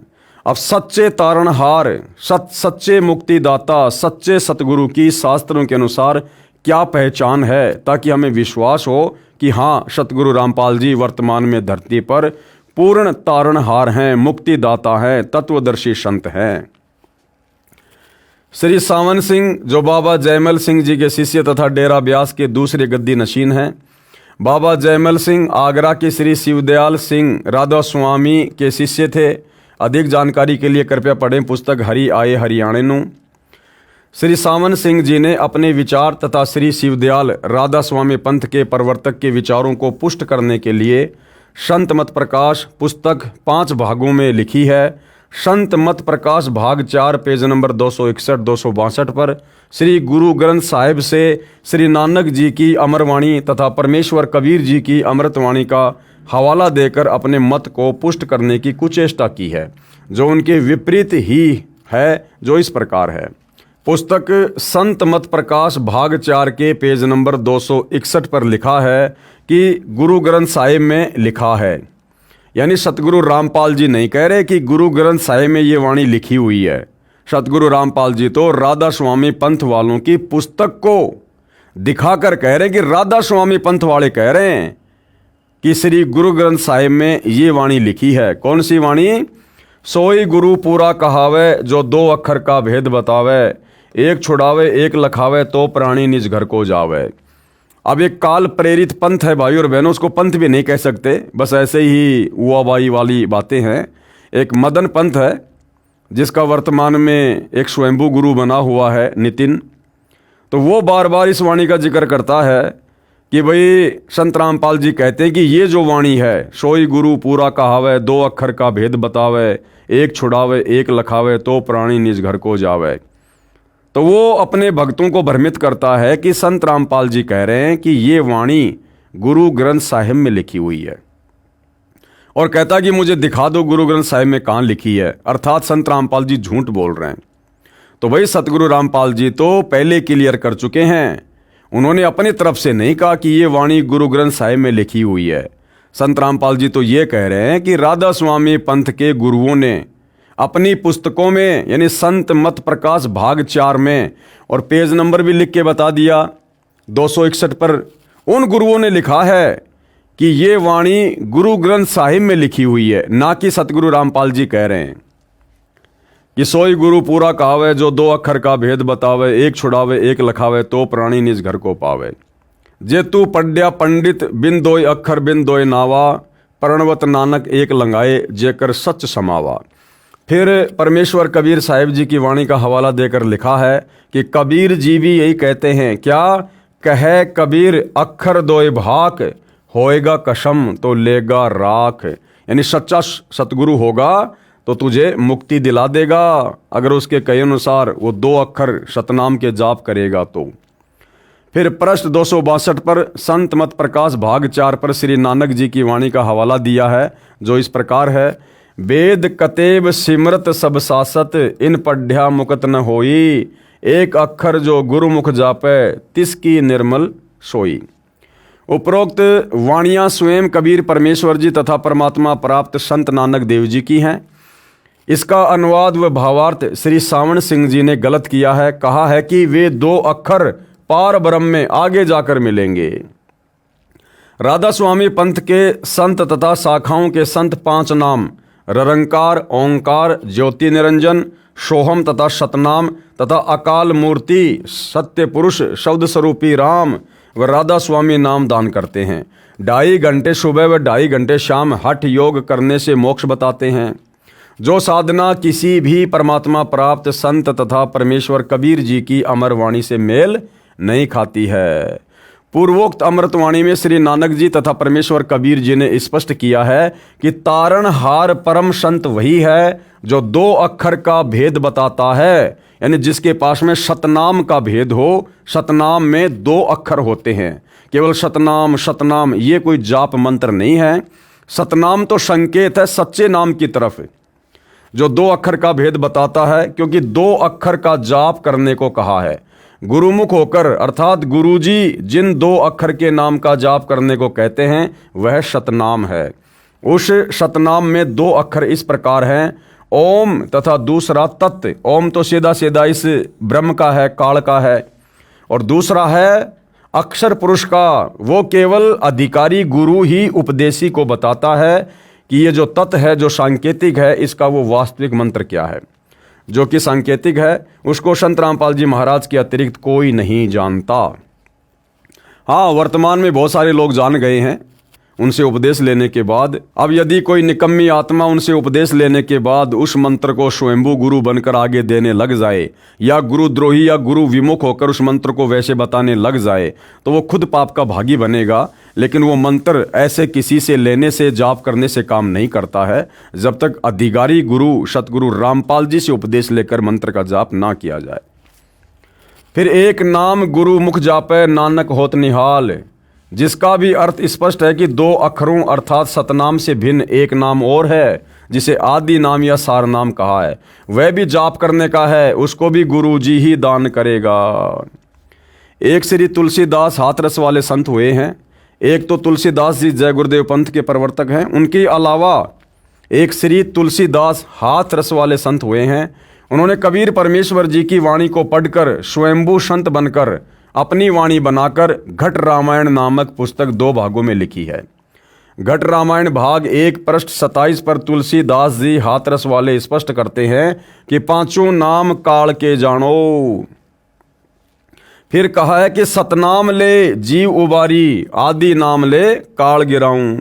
अब सच्चे तारणहार, सच्चे मुक्तिदाता, सच्चे सतगुरु की शास्त्रों के अनुसार क्या पहचान है, ताकि हमें विश्वास हो कि हाँ, सतगुरु रामपाल जी वर्तमान में धरती पर पूर्ण तारणहार हैं, मुक्तिदाता हैं, तत्वदर्शी संत हैं। श्री सावन सिंह जो बाबा जयमल सिंह जी के शिष्य तथा डेरा ब्यास के दूसरे गद्दी नशीन हैं। बाबा जयमल सिंह आगरा के श्री शिवदयाल सिंह राधा स्वामी के शिष्य थे। अधिक जानकारी के लिए कृपया पढ़ें पुस्तक हरि आए हरियाणे नू। श्री सावन सिंह जी ने अपने विचार तथा श्री शिवदयाल राधा स्वामी पंथ के प्रवर्तक के विचारों को पुष्ट करने के लिए संत मत प्रकाश पुस्तक 5 भागों में लिखी है। संत मत प्रकाश भाग 4 पेज नंबर 261-262 पर श्री गुरु ग्रंथ साहिब से श्री नानक जी की अमरवाणी तथा परमेश्वर कबीर जी की अमृतवाणी का हवाला देकर अपने मत को पुष्ट करने की कुचेष्टा की है, जो उनके विपरीत ही है, जो इस प्रकार है। पुस्तक संत मत प्रकाश भाग 4 के पेज नंबर 261 पर लिखा है कि गुरु ग्रंथ साहिब में लिखा है, यानी सतगुरु रामपाल जी नहीं कह रहे कि गुरु ग्रंथ साहिब में ये वाणी लिखी हुई है। सतगुरु रामपाल जी तो राधा स्वामी पंथ वालों की पुस्तक को दिखाकर कह रहे हैं कि राधा स्वामी पंथ वाले कह रहे हैं कि श्री गुरु ग्रंथ साहिब में ये वाणी लिखी है। कौन सी वाणी? सोई गुरु पूरा कहावे, जो 2 अक्षर का भेद बतावे, एक छुड़ावे एक लखावे, तो प्राणी निज घर को जावे। अब एक काल प्रेरित पंथ है भाई और बहनों, उसको पंथ भी नहीं कह सकते, बस ऐसे ही हुआबाई वाली बातें हैं। एक मदन पंथ है जिसका वर्तमान में एक स्वयंभू गुरु बना हुआ है नितिन, तो वो बार बार इस वाणी का जिक्र करता है कि भाई संत रामपाल जी कहते हैं कि ये जो वाणी है, सोई गुरु पूरा कहावे, 2 अक्षर का भेद बतावे, एक छुड़ावे एक लखावे, तो प्राणी निज घर को जावे। तो वो अपने भक्तों को भ्रमित करता है कि संत रामपाल जी कह रहे हैं कि ये वाणी गुरु ग्रंथ साहिब में लिखी हुई है, और कहता कि मुझे दिखा दो गुरु ग्रंथ साहिब में कहाँ लिखी है, अर्थात संत रामपाल जी झूठ बोल रहे हैं। तो भाई सतगुरु रामपाल जी तो पहले क्लियर कर चुके हैं, उन्होंने अपनी तरफ से नहीं कहा कि ये वाणी गुरु ग्रंथ साहिब में लिखी हुई है। संत रामपाल जी तो ये कह रहे हैं कि राधा स्वामी पंथ के गुरुओं ने अपनी पुस्तकों में, यानी संत मत प्रकाश भाग 4 में, और पेज नंबर भी लिख के बता दिया 261 पर, उन गुरुओं ने लिखा है कि ये वाणी गुरु ग्रंथ साहिब में लिखी हुई है, ना कि सतगुरु रामपाल जी कह रहे हैं कि सोई गुरु पूरा कहावे, जो 2 अक्षर का भेद बतावे, एक छुड़ावे एक लखावे, तो प्राणी निज घर को पावे। जे तू पढ़्या पंडित बिन 2 अक्षर बिन 2 नावा, प्रणवत नानक एक लंगाए, जेकर सच समावा। फिर परमेश्वर कबीर साहिब जी की वाणी का हवाला देकर लिखा है कि कबीर जी भी यही कहते हैं, क्या कहे कबीर अक्षर 2 भाक, होएगा कसम तो लेगा राख। यानी सच्चा सतगुरु होगा तो तुझे मुक्ति दिला देगा, अगर उसके कहे अनुसार वो 2 अक्षर सतनाम के जाप करेगा तो। फिर पृष्ठ 262 पर संत मत प्रकाश भाग 4 पर श्री नानक जी की वाणी का हवाला दिया है, जो इस प्रकार है। वेद कतेब सिमरत सब सासत, इन पढ़्या मुकत न होई, एक अक्षर जो गुरुमुख जापे, तिसकी निर्मल सोई। उपरोक्त वाणियाँ स्वयं कबीर परमेश्वर जी तथा परमात्मा प्राप्त संत नानक देव जी की हैं। इसका अनुवाद व भावार्थ श्री सावन सिंह जी ने गलत किया है, कहा है कि वे 2 अक्षर पार ब्रह्म में आगे जाकर मिलेंगे। राधा स्वामी पंथ के संत तथा शाखाओं के संत 5 नाम ररंकार, ओंकार, ज्योति निरंजन, सोहम तथा सतनाम तथा अकाल मूर्ति, सत्य पुरुष, शब्द स्वरूपी राम व राधा स्वामी नाम दान करते हैं। 2.5 घंटे सुबह व 2.5 घंटे शाम हठ योग करने से मोक्ष बताते हैं। जो साधना किसी भी परमात्मा प्राप्त संत तथा परमेश्वर कबीर जी की अमर वाणी से मेल नहीं खाती है। पूर्वोक्त अमृतवाणी में श्री नानक जी तथा परमेश्वर कबीर जी ने स्पष्ट किया है कि तारणहार परम संत वही है जो 2 अक्षर का भेद बताता है, यानी जिसके पास में शतनाम का भेद हो। शतनाम में 2 अक्षर होते हैं। केवल शतनाम शतनाम ये कोई जाप मंत्र नहीं है। शतनाम तो संकेत है सच्चे नाम की तरफ, जो 2 अक्षर का भेद बताता है, क्योंकि 2 अक्षर का जाप करने को कहा है। गुरुमुख होकर अर्थात गुरुजी जिन 2 अक्षर के नाम का जाप करने को कहते हैं वह शतनाम है। उस शतनाम में 2 अक्षर इस प्रकार हैं, ओम तथा दूसरा तत्। ओम तो सीधा सीधा इस ब्रह्म का है, काल का है, और दूसरा है अक्षर पुरुष का। वो केवल अधिकारी गुरु ही उपदेशी को बताता है कि ये जो तत् है, जो सांकेतिक है, इसका वो वास्तविक मंत्र क्या है। जो कि सांकेतिक है उसको संत रामपाल जी महाराज के अतिरिक्त कोई नहीं जानता। हाँ, वर्तमान में बहुत सारे लोग जान गए हैं उनसे उपदेश लेने के बाद। अब यदि कोई निकम्मी आत्मा उनसे उपदेश लेने के बाद उस मंत्र को स्वयंभू गुरु बनकर आगे देने लग जाए, या गुरुद्रोही या गुरु विमुख होकर उस मंत्र को वैसे बताने लग जाए, तो वो खुद पाप का भागी बनेगा। लेकिन वो मंत्र ऐसे किसी से लेने से, जाप करने से काम नहीं करता है, जब तक अधिकारी गुरु सतगुरु रामपाल जी से उपदेश लेकर मंत्र का जाप ना किया जाए। फिर एक नाम गुरु मुख जापे नानक होत निहाल, जिसका भी अर्थ स्पष्ट है कि 2 अक्षरों अर्थात सतनाम से भिन्न एक नाम और है, जिसे आदि नाम या सार नाम कहा है। वह भी जाप करने का है, उसको भी गुरु जी ही दान करेगा। एक श्री तुलसीदास हाथरस वाले संत हुए हैं। एक तो तुलसीदास जी जय गुरुदेव पंथ के प्रवर्तक हैं, उनके अलावा एक श्री तुलसीदास हाथरस वाले संत हुए हैं। उन्होंने कबीर परमेश्वर जी की वाणी को पढ़कर स्वयंभू संत बनकर अपनी वाणी बनाकर घट रामायण नामक पुस्तक 2 भागों में लिखी है। घट रामायण भाग 1 पृष्ठ 27 पर तुलसीदास जी हाथरस वाले स्पष्ट करते हैं कि 5 नाम काल के जानो। फिर कहा है कि सतनाम ले जीव उबारी, आदि नाम ले काल गिराऊं।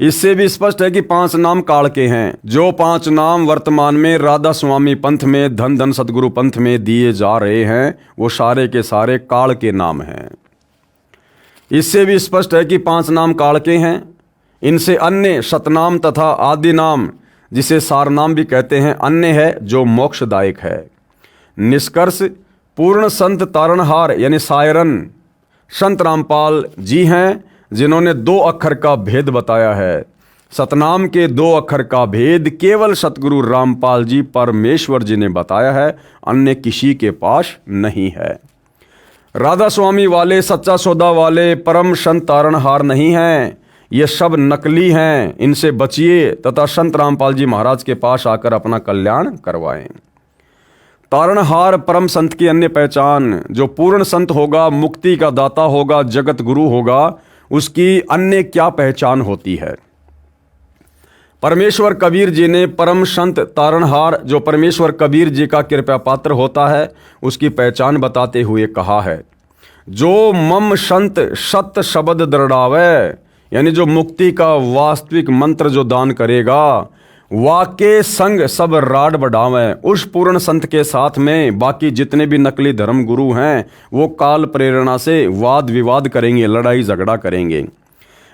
इससे भी स्पष्ट है कि 5 नाम काल के हैं। जो 5 नाम वर्तमान में राधा स्वामी पंथ में, धन धन सतगुरु पंथ में दिए जा रहे हैं, वो सारे के सारे काल के नाम हैं। इससे भी स्पष्ट है कि 5 नाम काल के हैं। इनसे अन्य शतनाम तथा आदि नाम, जिसे सार नाम भी कहते हैं, अन्य है जो मोक्षदायक है। निष्कर्ष, पूर्ण संत तारणहार यानी सायरन संत रामपाल जी हैं, जिन्होंने 2 अक्षर का भेद बताया है। सतनाम के 2 अक्षर का भेद केवल सतगुरु रामपाल जी परमेश्वर जी ने बताया है, अन्य किसी के पास नहीं है। राधा स्वामी वाले, सच्चा सौदा वाले परम संत तारणहार नहीं हैं। ये सब नकली हैं। इनसे बचिए तथा संत रामपाल जी महाराज के पास आकर अपना कल्याण करवाएं। तारणहार परम संत की अन्य पहचान, जो पूर्ण संत होगा, मुक्ति का दाता होगा, जगत गुरु होगा, उसकी अन्य क्या पहचान होती है। परमेश्वर कबीर जी ने परम संत तारणहार, जो परमेश्वर कबीर जी का कृपा पात्र होता है, उसकी पहचान बताते हुए कहा है, जो मम संत सत शब्द दृढ़ावे, यानी जो मुक्ति का वास्तविक मंत्र जो दान करेगा, वाके संग सब राड बढ़ावें। उस पूर्ण संत के साथ में बाकी जितने भी नकली धर्म गुरु हैं, वो काल प्रेरणा से वाद विवाद करेंगे, लड़ाई झगड़ा करेंगे।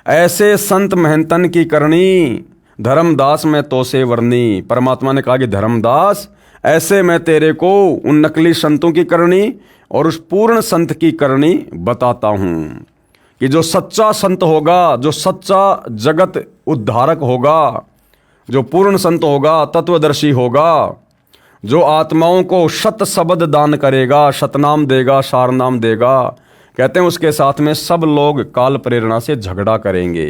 ऐसे संत महंतन की करनी, धर्मदास में तो से वर्णी। परमात्मा ने कहा कि धर्मदास, ऐसे मैं तेरे को उन नकली संतों की करनी और उस पूर्ण संत की करनी बताता हूँ, कि जो सच्चा संत होगा, जो सच्चा जगत उद्धारक होगा, जो पूर्ण संत होगा, तत्वदर्शी होगा, जो आत्माओं को शत शब्द दान करेगा, शतनाम देगा, सार नाम देगा, कहते हैं उसके साथ में सब लोग काल प्रेरणा से झगड़ा करेंगे।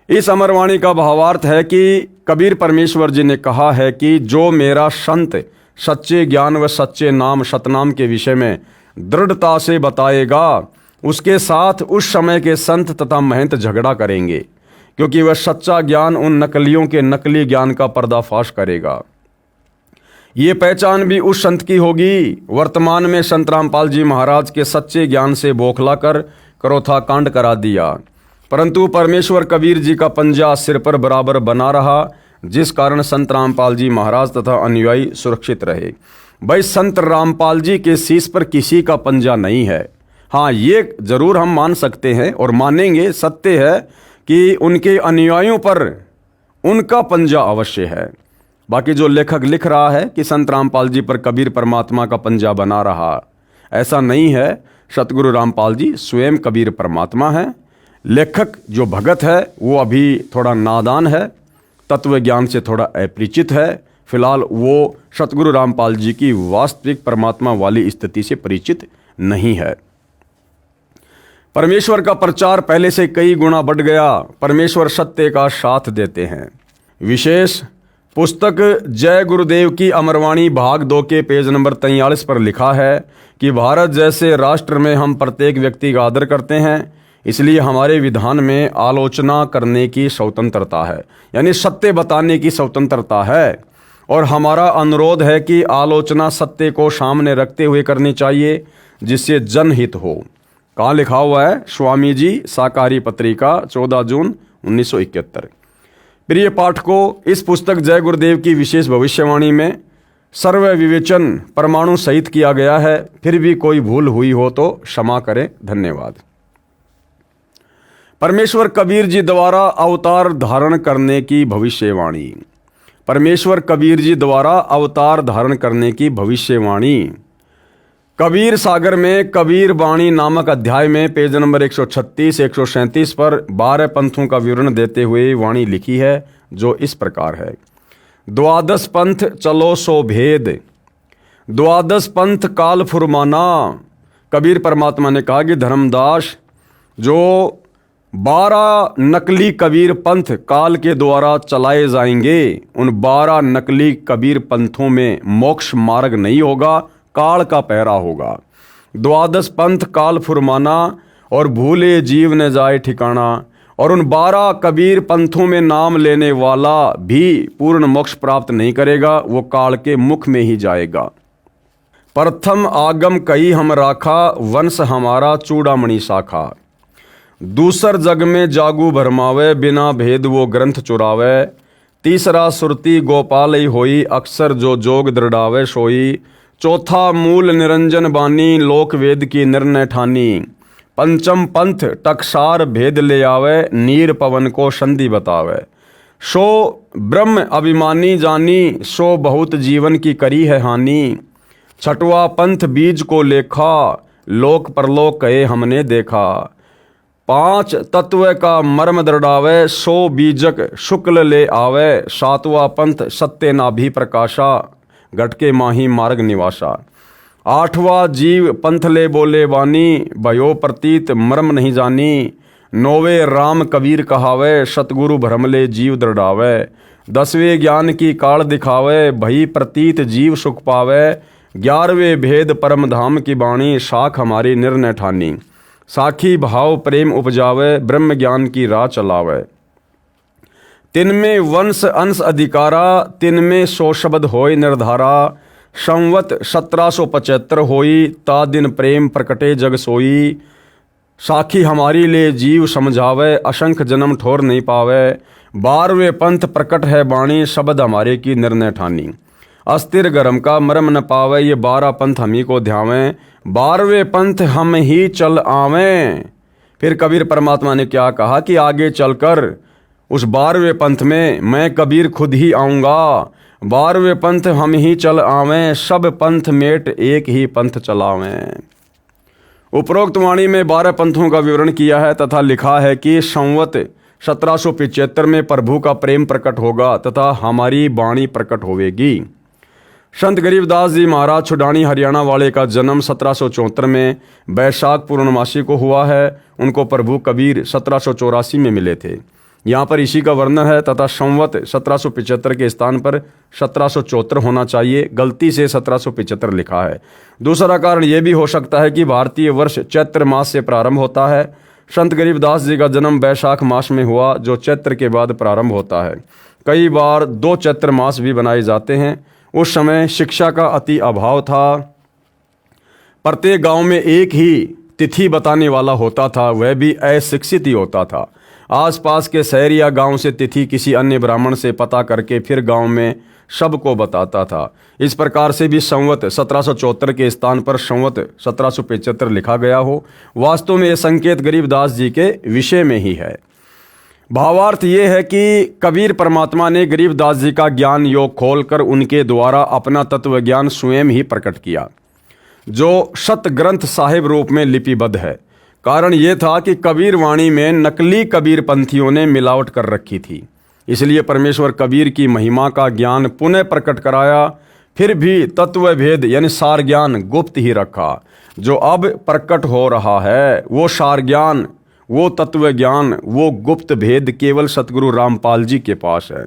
इस अमरवाणी का भावार्थ है कि कबीर परमेश्वर जी ने कहा है कि जो मेरा संत सच्चे ज्ञान व सच्चे नाम सतनाम के विषय में दृढ़ता से बताएगा, उसके साथ उस समय के संत तथा महंत झगड़ा करेंगे, क्योंकि वह सच्चा ज्ञान उन नकलियों के नकली ज्ञान का पर्दाफाश करेगा। ये पहचान भी उस संत की होगी। वर्तमान में संत रामपाल जी महाराज के सच्चे ज्ञान से बौखला कर करोथा कांड करा दिया, परंतु परमेश्वर कबीर जी का पंजा सिर पर बराबर बना रहा, जिस कारण संत रामपाल जी महाराज तथा अनुयायी सुरक्षित रहे। भाई, संत रामपाल जी के शीश पर किसी का पंजा नहीं है। हाँ, ये जरूर हम मान सकते हैं और मानेंगे, सत्य है कि उनके अनुयायियों पर उनका पंजा अवश्य है। बाकी जो लेखक लिख रहा है कि संत रामपाल जी पर कबीर परमात्मा का पंजा बना रहा, ऐसा नहीं है। सतगुरु रामपाल जी स्वयं कबीर परमात्मा है। लेखक जो भगत है वो अभी थोड़ा नादान है, तत्व ज्ञान से थोड़ा अपरिचित है। फिलहाल वो सतगुरु रामपाल जी की वास्तविक परमात्मा वाली स्थिति से परिचित नहीं है। परमेश्वर का प्रचार पहले से कई गुना बढ़ गया। परमेश्वर सत्य का साथ देते हैं। विशेष पुस्तक जय गुरुदेव की अमरवाणी भाग 2 के पेज नंबर 43 पर लिखा है कि भारत जैसे राष्ट्र में हम प्रत्येक व्यक्ति का आदर करते हैं, इसलिए हमारे विधान में आलोचना करने की स्वतंत्रता है, यानी सत्य बताने की स्वतंत्रता है। और हमारा अनुरोध है कि आलोचना सत्य को सामने रखते हुए करनी चाहिए, जिससे जनहित हो। कहाँ लिखा हुआ है? स्वामी जी, साकारी पत्रिका, 14 जून 1971। प्रिय पाठकों, इस पुस्तक जय गुरुदेव की विशेष भविष्यवाणी में सर्व विवेचन परमाणु सहित किया गया है। फिर भी कोई भूल हुई हो तो क्षमा करें। धन्यवाद। परमेश्वर कबीर जी द्वारा अवतार धारण करने की भविष्यवाणी। परमेश्वर कबीर जी द्वारा अवतार धारण करने की भविष्यवाणी। कबीर सागर में कबीर वाणी नामक अध्याय में पेज नंबर 136-137 पर 12 पंथों का विवरण देते हुए वाणी लिखी है, जो इस प्रकार है। द्वादश पंथ चलो सो भेद, द्वादश पंथ काल फुरमाना। कबीर परमात्मा ने कहा कि धर्मदास, जो 12 नकली कबीर पंथ काल के द्वारा चलाए जाएंगे, उन 12 नकली कबीर पंथों में मोक्ष मार्ग नहीं होगा, काल का पहरा होगा। द्वादश पंथ काल फुरमाना और भूले जीव न जाए ठिकाना। और उन 12 कबीर पंथों में नाम लेने वाला भी पूर्ण मोक्ष प्राप्त नहीं करेगा, वो काल के मुख में ही जाएगा। प्रथम आगम कही हम राखा, वंश हमारा चूड़ामणि शाखा। दूसर जग में जागू भरमावे, बिना भेद वो ग्रंथ चुरावे। तीसरा सुरती गोपाल ही होई, अक्सर जो जोग दृढ़ावे सोई। चौथा मूल निरंजन बानी, लोक वेद की निर्णय ठानी। पंचम पंथ टकसार भेद ले आवे, नीर पवन को संधि बतावे। सो ब्रह्म अभिमानी जानी, सो बहुत जीवन की करी है हानि। छठवा पंथ बीज को लेखा, लोक परलोक कहे हमने देखा। 5 तत्व का मर्म दृढ़ावे, सो बीजक शुक्ल ले आवे। 7वां पंथ सत्य नाभि प्रकाशा, गटके माही मार्ग निवासा। 8वां जीव पंथ ले बोले वानी, भयो प्रतीत मर्म नहीं जानी। 9वें राम कबीर कहावे, सतगुरु भ्रम ले जीव दृढ़ावे। 10वें ज्ञान की काल दिखावे, भई प्रतीत जीव सुख पावे। 11वें भेद परम धाम की बाणी, शाख हमारी निर्णय ठानी। साखी भाव प्रेम उपजावे, ब्रह्म ज्ञान की राह चलावे। तिनमें वंश अंश अधिकारा, तिनमें 100 शब्द होय निर्धारा। संवत 1775 होई, ता दिन प्रेम प्रकटे जग सोई। साखी हमारी ले जीव समझावे, असंख्य जन्म ठोर नहीं पावे। 12वें पंथ प्रकट है बाणी, शब्द हमारे की निर्णय ठानी। अस्थिर गरम का मरम न पावे, ये 12 पंथ हम ही को ध्यावें। 12वें पंथ हम ही चल आवें। फिर कबीर परमात्मा ने क्या कहा कि आगे चलकर उस 12वें पंथ में मैं कबीर खुद ही आऊँगा। 12वें पंथ हम ही चल आवें, सब पंथ मेट एक ही पंथ चलावें। उपरोक्त वाणी में 12 पंथों का विवरण किया है तथा लिखा है कि संवत 1775 में प्रभु का प्रेम प्रकट होगा तथा हमारी वाणी प्रकट होवेगी। संत गरीबदास जी महाराज छुडानी हरियाणा वाले का जन्म 1774 में बैसाख पूर्णमासी को हुआ है। उनको प्रभु कबीर 1784 में मिले थे। यहाँ पर इसी का वर्णन है तथा संवत 1775 के स्थान पर 1774 होना चाहिए, गलती से 1775 लिखा है। दूसरा कारण यह भी हो सकता है कि भारतीय वर्ष चैत्र मास से प्रारंभ होता है। संत गरीबदास जी का जन्म बैसाख मास में हुआ, जो चैत्र के बाद प्रारंभ होता है। कई बार 2 चैत्र मास भी बनाए जाते हैं। उस समय शिक्षा का अति अभाव था। प्रत्येक गांव में एक ही तिथि बताने वाला होता था, वह भी अशिक्षित ही होता था। आसपास के शहर या गांव से तिथि किसी अन्य ब्राह्मण से पता करके फिर गांव में सबको बताता था। इस प्रकार से भी संवत 1774 के स्थान पर संवत 1775 लिखा गया हो, वास्तव में यह संकेत गरीबदास जी के विषय में ही है। भावार्थ ये है कि कबीर परमात्मा ने गरीबदास जी का ज्ञान योग खोलकर उनके द्वारा अपना तत्व ज्ञान स्वयं ही प्रकट किया, जो शत ग्रंथ साहिब रूप में लिपिबद्ध है। कारण ये था कि कबीर वाणी में नकली कबीर पंथियों ने मिलावट कर रखी थी, इसलिए परमेश्वर कबीर की महिमा का ज्ञान पुनः प्रकट कराया। फिर भी तत्व भेद यानी सार ज्ञान गुप्त ही रखा। जो अब प्रकट हो रहा है वो सार ज्ञान, वो तत्व ज्ञान, वो गुप्त भेद केवल सतगुरु रामपाल जी के पास है।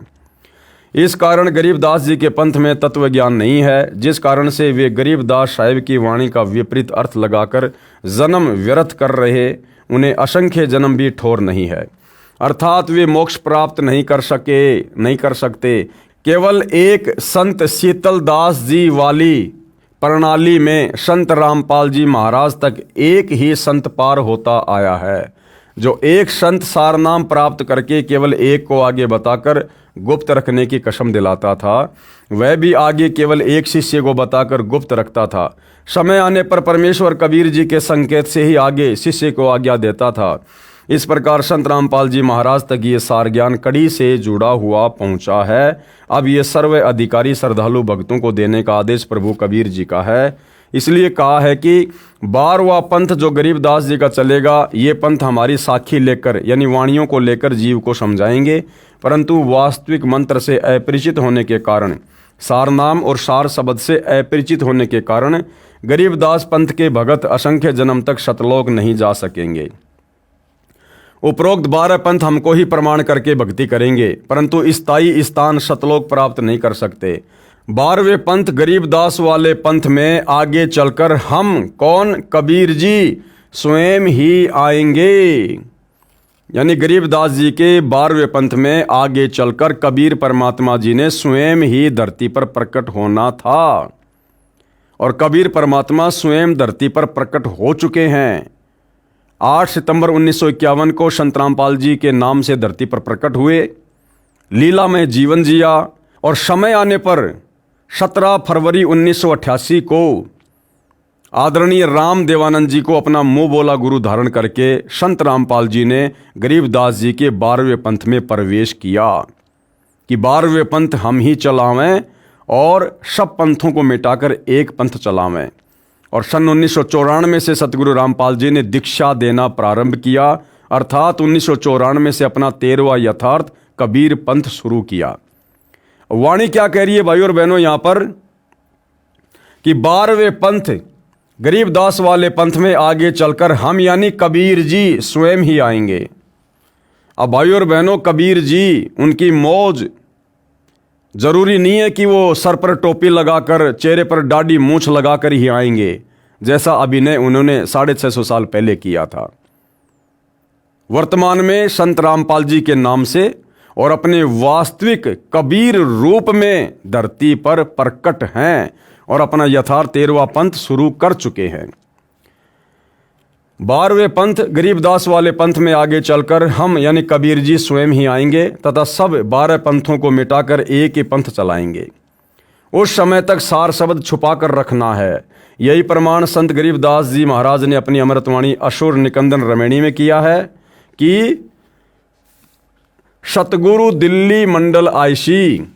इस कारण गरीबदास जी के पंथ में तत्व ज्ञान नहीं है, जिस कारण से वे गरीबदास साहिब की वाणी का विपरीत अर्थ लगाकर जन्म व्यर्थ कर रहे, उन्हें असंख्य जन्म भी ठोर नहीं है। अर्थात वे मोक्ष प्राप्त नहीं कर सकते। केवल एक संत शीतल दास जी वाली प्रणाली में संत रामपाल जी महाराज तक एक ही संत पार होता आया है, जो एक संत सार नाम प्राप्त करके केवल एक को आगे बताकर गुप्त रखने की कसम दिलाता था। वह भी आगे केवल एक शिष्य को बताकर गुप्त रखता था। समय आने पर परमेश्वर कबीर जी के संकेत से ही आगे शिष्य को आज्ञा देता था। इस प्रकार संत रामपाल जी महाराज तक ये सार ज्ञान कड़ी से जुड़ा हुआ पहुंचा है। अब ये सर्व अधिकारी श्रद्धालु भक्तों को देने का आदेश प्रभु कबीर जी का है। इसलिए कहा है कि 12वां पंथ जो गरीबदास जी का चलेगा, ये पंथ हमारी साखी लेकर यानी वाणियों को लेकर जीव को समझाएंगे, परंतु वास्तविक मंत्र से अपरिचित होने के कारण, सार नाम और सार शब्द से अपरिचित होने के कारण गरीबदास पंथ के भगत असंख्य जन्म तक सतलोक नहीं जा सकेंगे। उपरोक्त 12 पंथ हमको ही प्रमाण करके भक्ति करेंगे, परंतु स्थायी स्थान सतलोक प्राप्त नहीं कर सकते। 12वें पंथ गरीबदास वाले पंथ में आगे चलकर हम कौन, कबीर जी स्वयं ही आएंगे। यानी गरीबदास जी के 12वें पंथ में आगे चलकर कबीर परमात्मा जी ने स्वयं ही धरती पर प्रकट होना था, और कबीर परमात्मा स्वयं धरती पर प्रकट हो चुके हैं। 8 सितंबर 1951 को संत रामपाल जी के नाम से धरती पर प्रकट हुए, लीला में जीवन जिया, और समय आने पर 17 फरवरी 1988 को आदरणीय राम देवानंद जी को अपना मुंह बोला गुरु धारण करके संत रामपाल जी ने गरीबदास जी के 12वें पंथ में प्रवेश किया कि 12वें पंथ हम ही चलावें और सब पंथों को मिटाकर एक पंथ चलावें। और सन 1994 से सतगुरु रामपाल जी ने दीक्षा देना प्रारंभ किया, अर्थात 1994 से अपना 13वां यथार्थ कबीर पंथ शुरू किया। वाणी क्या कह रही है भाई और बहनों यहाँ पर कि 12वें पंथ गरीबदास वाले पंथ में आगे चलकर हम यानी कबीर जी स्वयं ही आएंगे। अब भाई और बहनों, कबीर जी उनकी मौज जरूरी नहीं है कि वो सर पर टोपी लगाकर चेहरे पर दाढ़ी मूंछ लगाकर ही आएंगे, जैसा अभिनय उन्होंने 650 साल पहले किया था। वर्तमान में संत रामपाल जी के नाम से और अपने वास्तविक कबीर रूप में धरती पर प्रकट हैं और अपना यथार्थ 13वां पंथ शुरू कर चुके हैं। 12वें पंथ गरीबदास वाले पंथ में आगे चलकर हम यानी कबीर जी स्वयं ही आएंगे तथा सब 12 पंथों को मिटाकर एक ही पंथ चलाएंगे। उस समय तक सार शब्द छुपा कर रखना है। यही प्रमाण संत गरीबदास जी महाराज ने अपनी अमृतवाणी असुर निकंदन रमणी में किया है कि सतगुरु दिल्ली मंडल आईसी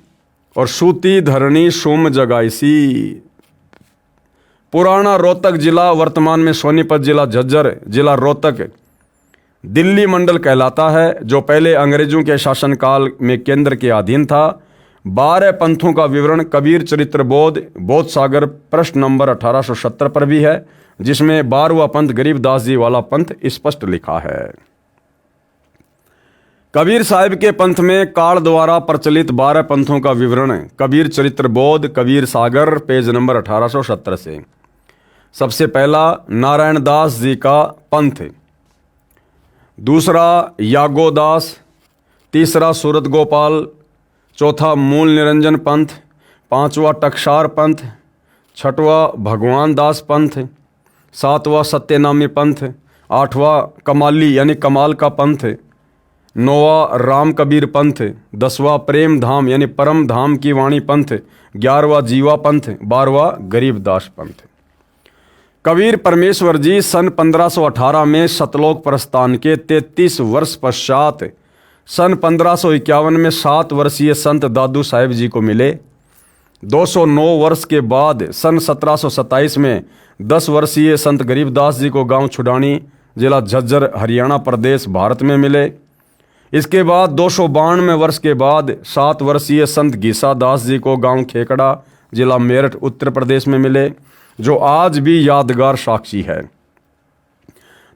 और सूती धरणी सोम जगाईसी। पुराना रोहतक जिला, वर्तमान में सोनीपत जिला, झज्जर जिला, रोहतक दिल्ली मंडल कहलाता है, जो पहले अंग्रेजों के शासनकाल में केंद्र के अधीन था। 12 पंथों का विवरण कबीर चरित्र बोध सागर प्रश्न नंबर 1870 पर भी है, जिसमें 12वां पंथ गरीबदास जी वाला पंथ स्पष्ट लिखा है। कबीर साहिब के पंथ में काल द्वारा प्रचलित 12 पंथों का विवरण कबीर चरित्र बोध कबीर सागर पेज नंबर 1870 से। सबसे पहला नारायण दास जी का पंथ, दूसरा यागोदास, तीसरा सूरत गोपाल, चौथा मूल निरंजन पंथ, पांचवा टकसार पंथ, छठवां भगवान दास पंथ, सातवां सत्यनामी पंथ, आठवां कमाली यानी कमाल का पंथ, 9वां राम कबीर पंथ, 10वां प्रेम धाम यानी परम धाम की वाणी पंथ, 11वां जीवा पंथ, 12वां गरीबदास पंथ। कबीर परमेश्वर जी सन 1518 में सतलोक प्रस्थान के 33 वर्ष पश्चात सन 1551 में 7 वर्षीय संत दादू साहेब जी को मिले। 209 वर्ष के बाद सन 1727 में 10 वर्षीय संत गरीबदास जी को गांव छुडानी, जिला झज्जर, हरियाणा प्रदेश, भारत में मिले। इसके बाद 292 वर्ष के बाद 7 वर्षीय संत गीसा दास जी को गांव खेकड़ा, जिला मेरठ, उत्तर प्रदेश में मिले, जो आज भी यादगार साक्षी है।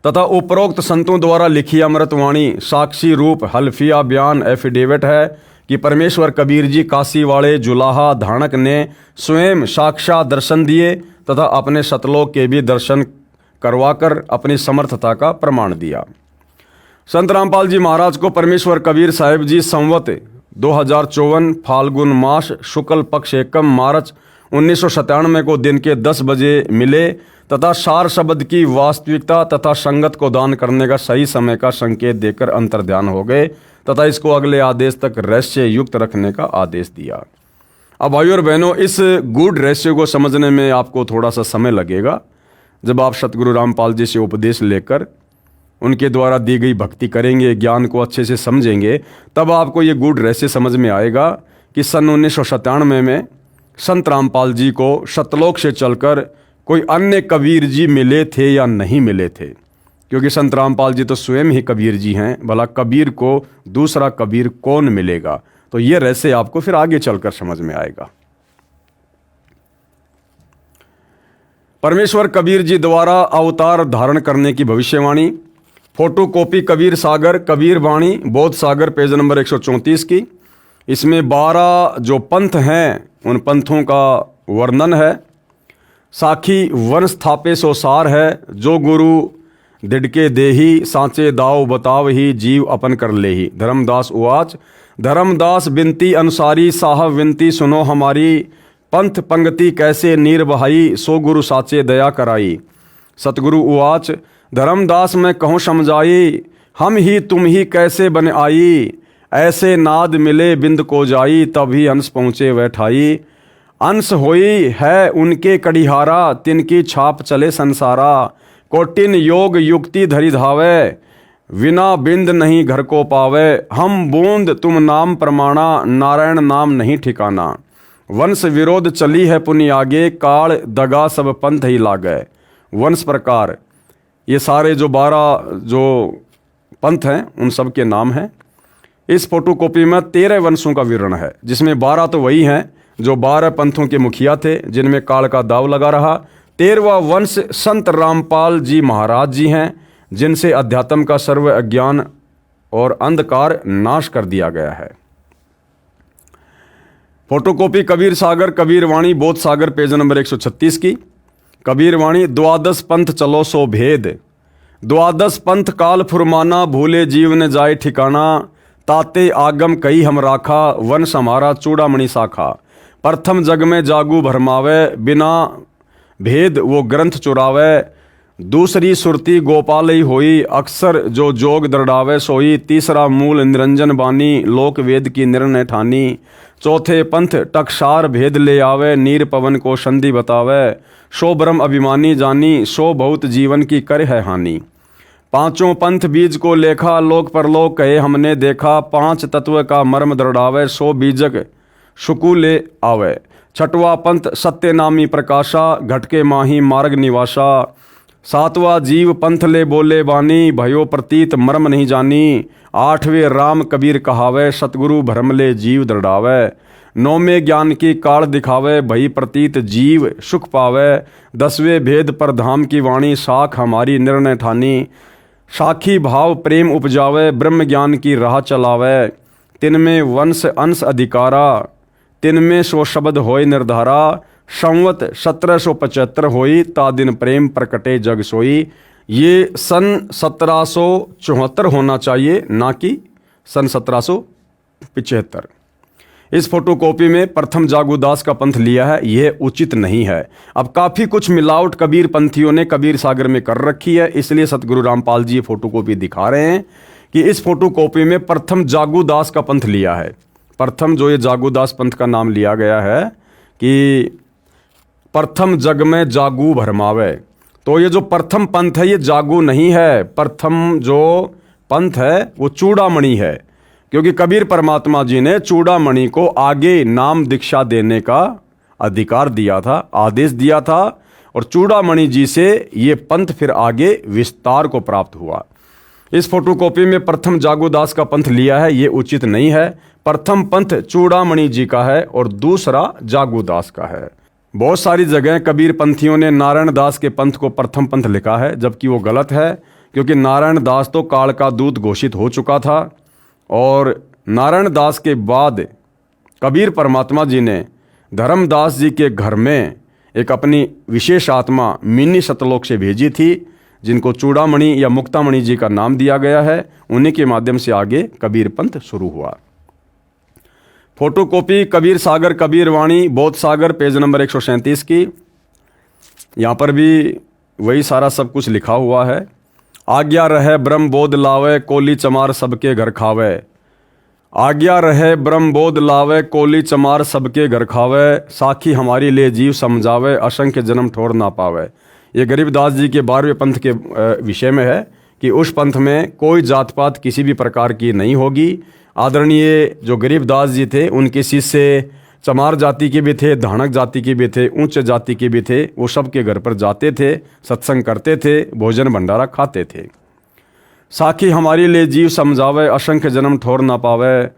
तथा उपरोक्त संतों द्वारा लिखी अमृतवाणी साक्षी रूप हल्फिया बयान एफिडेविट है कि परमेश्वर कबीर जी काशी वाले जुलाहा धाणक ने स्वयं साक्षात दर्शन दिए तथा अपने सतलोक के भी दर्शन करवाकर अपनी समर्थता का प्रमाण दिया। संत रामपाल जी महाराज को परमेश्वर कबीर साहिब जी संवत 2054 फाल्गुन मास शुक्ल पक्ष एकम मार्च 1997 को दिन के 10 बजे मिले तथा सार शब्द की वास्तविकता तथा संगत को दान करने का सही समय का संकेत देकर अंतर्ध्यान हो गए तथा इसको अगले आदेश तक रहस्य युक्त रखने का आदेश दिया। अब भाइयों और बहनों, इस गूढ़ रहस्य को समझने में आपको थोड़ा सा समय लगेगा। जब आप सतगुरु रामपाल जी से उपदेश लेकर उनके द्वारा दी गई भक्ति करेंगे, ज्ञान को अच्छे से समझेंगे, तब आपको ये गूढ़ रहस्य समझ में आएगा कि सन 1997 में संत रामपाल जी को सतलोक से चलकर कोई अन्य कबीर जी मिले थे या नहीं मिले थे, क्योंकि संत रामपाल जी तो स्वयं ही कबीर जी हैं। भला कबीर को दूसरा कबीर कौन मिलेगा? तो ये रहस्य आपको फिर आगे चलकर समझ में आएगा। परमेश्वर कबीर जी द्वारा अवतार धारण करने की भविष्यवाणी, फोटो कॉपी कबीर सागर कबीर वाणी बोध सागर पेज नंबर 134 की। इसमें 12 जो पंथ हैं उन पंथों का वर्णन है। साखी वन स्थापे सो सार है, जो गुरु दिडके देही सांचे दाव बताव ही जीव अपन कर ले ही। धर्मदास उवाच, धर्मदास बिनती अनुसारी साहब विनती सुनो हमारी, पंथ पंक्ति कैसे नीर बहाई सो गुरु साचे दया कराई। सतगुरु उवाच, धर्मदास मैं कहूँ समझाई, हम ही तुम ही कैसे बन आई, ऐसे नाद मिले बिंद को जाई, तभी हंस पहुँचे वह ठाई। अंश होई है उनके कड़िहारा, तिनकी छाप चले संसारा, कोटिन योग युक्ति धरि धावे, बिना बिंद नहीं घर को पावे। हम बूंद तुम नाम प्रमाणा, नारायण नाम नहीं ठिकाना। वंश विरोध चली है पुनि आगे, काल दगा सब पंथ ही लागे। वंश प्रकार, ये सारे जो 12 जो पंथ हैं उन सब के नाम हैं। इस फोटोकॉपी में 13 वंशों का विवरण है, जिसमें 12 तो वही हैं जो 12 पंथों के मुखिया थे, जिनमें काल का दाव लगा रहा। 13वां वंश संत रामपाल जी महाराज जी हैं, जिनसे अध्यात्म का सर्व अज्ञान और अंधकार नाश कर दिया गया है। फोटोकॉपी कबीर सागर कबीर वाणी बोध सागर पेज नंबर 136 की। कबीर वाणी, द्वादश पंथ चलो सो भेद, द्वादश पंथ काल फुरमाना, भूले जीव ने जाए ठिकाना, ताते आगम कई हम राखा, वंश हमारा चूड़ामणि शाखा। प्रथम जग में जागू भरमावे, बिना भेद वो ग्रंथ चुरावे, दूसरी सुरती गोपाल ही होई, अक्सर जो जोग दृढ़ावे सोई। तीसरा मूल निरंजन बानी, लोक वेद की निर्णय ठानी। चौथे पंथ टकसार भेद ले आवे, नीर पवन को संधि बतावे, सो ब्रह्म अभिमानी जानी, सो बहुत जीवन की कर है हानि। पांचों पंथ बीज को लेखा, लोक परलोक कहे हमने देखा, 5 तत्व का मर्म दृढ़ावे, सो बीजक शुकु ले आवे। छठवां पंथ सत्य नामी प्रकाशा, घटके माही मार्ग निवासा। 7वां जीव पंथ ले बोले बानी, भयो प्रतीत मर्म नहीं जानी। 8वें राम कबीर कहावे, सतगुरु भरम ले जीव दृढ़ावे। 9वें ज्ञान की काल दिखावे, भई प्रतीत जीव सुख पावे। 10वें भेद पर धाम की वाणी, साख हमारी निर्णय ठानी। साखी भाव प्रेम उपजावे, ब्रह्म ज्ञान की राह चलावे। 3वें वंश अंश अधिकारा, 3वें सो शब्द होय निर्धारा। संवत 1775 होई, ता दिन प्रेम प्रकटे जग सोई। ये सन 1774 होना चाहिए, ना कि सन 1775। इस फोटोकॉपी में प्रथम जागूदास का पंथ लिया है, यह उचित नहीं है। अब काफ़ी कुछ मिलावट कबीर पंथियों ने कबीर सागर में कर रखी है, इसलिए सतगुरु रामपाल जी ये फोटोकॉपी दिखा रहे हैं कि इस फोटोकॉपी में प्रथम जागूदास का पंथ लिया है। प्रथम जो ये जागूदास पंथ का नाम लिया गया है कि प्रथम जग में जागू भरमावे, तो ये जो प्रथम पंथ है ये जागू नहीं है। प्रथम जो पंथ है वो चूड़ामणि है, क्योंकि कबीर परमात्मा जी ने चूड़ामणि को आगे नाम दीक्षा देने का अधिकार दिया था, आदेश दिया था, और चूड़ामणि जी से ये पंथ फिर आगे विस्तार को प्राप्त हुआ। इस फोटोकॉपी में प्रथम जागूदास का पंथ लिया है, ये उचित नहीं है। प्रथम पंथ चूड़ामणि जी का है और दूसरा जागूदास का है। बहुत सारी जगह कबीर पंथियों ने नारायण दास के पंथ को प्रथम पंथ लिखा है, जबकि वो गलत है, क्योंकि नारायण दास तो काल का दूत घोषित हो चुका था, और नारायण दास के बाद कबीर परमात्मा जी ने धर्मदास जी के घर में एक अपनी विशेष आत्मा मिनी सतलोक से भेजी थी, जिनको चूड़ामणि या मुक्तामणि जी का नाम दिया गया है। उन्हीं के माध्यम से आगे कबीर पंथ शुरू हुआ। फोटोकॉपी कबीर सागर कबीर वाणी बोध सागर पेज नंबर 137 की। यहाँ पर भी वही सारा सब कुछ लिखा हुआ है। आज्ञा रहे ब्रह्म बोध लावे, कोली चमार सबके घर खावे। आज्ञा रहे ब्रह्म बोध लावे, कोली चमार सबके घर खावे। साखी हमारी ले जीव समझावे, असंख्य जन्म ठोर ना पावे। ये गरीबदास जी के 12वें पंथ के विषय में है कि उस पंथ में कोई जात पात किसी भी प्रकार की नहीं होगी। आदरणीय जो गरीबदास जी थे उनके शिष्य चमार जाति के भी थे, धानक जाति के भी थे, उच्च जाति के भी थे। वो सबके घर पर जाते थे, सत्संग करते थे, भोजन भंडारा खाते थे। साखी हमारी ले जीव समझावे, असंख्य जन्म ठोर ना पावे।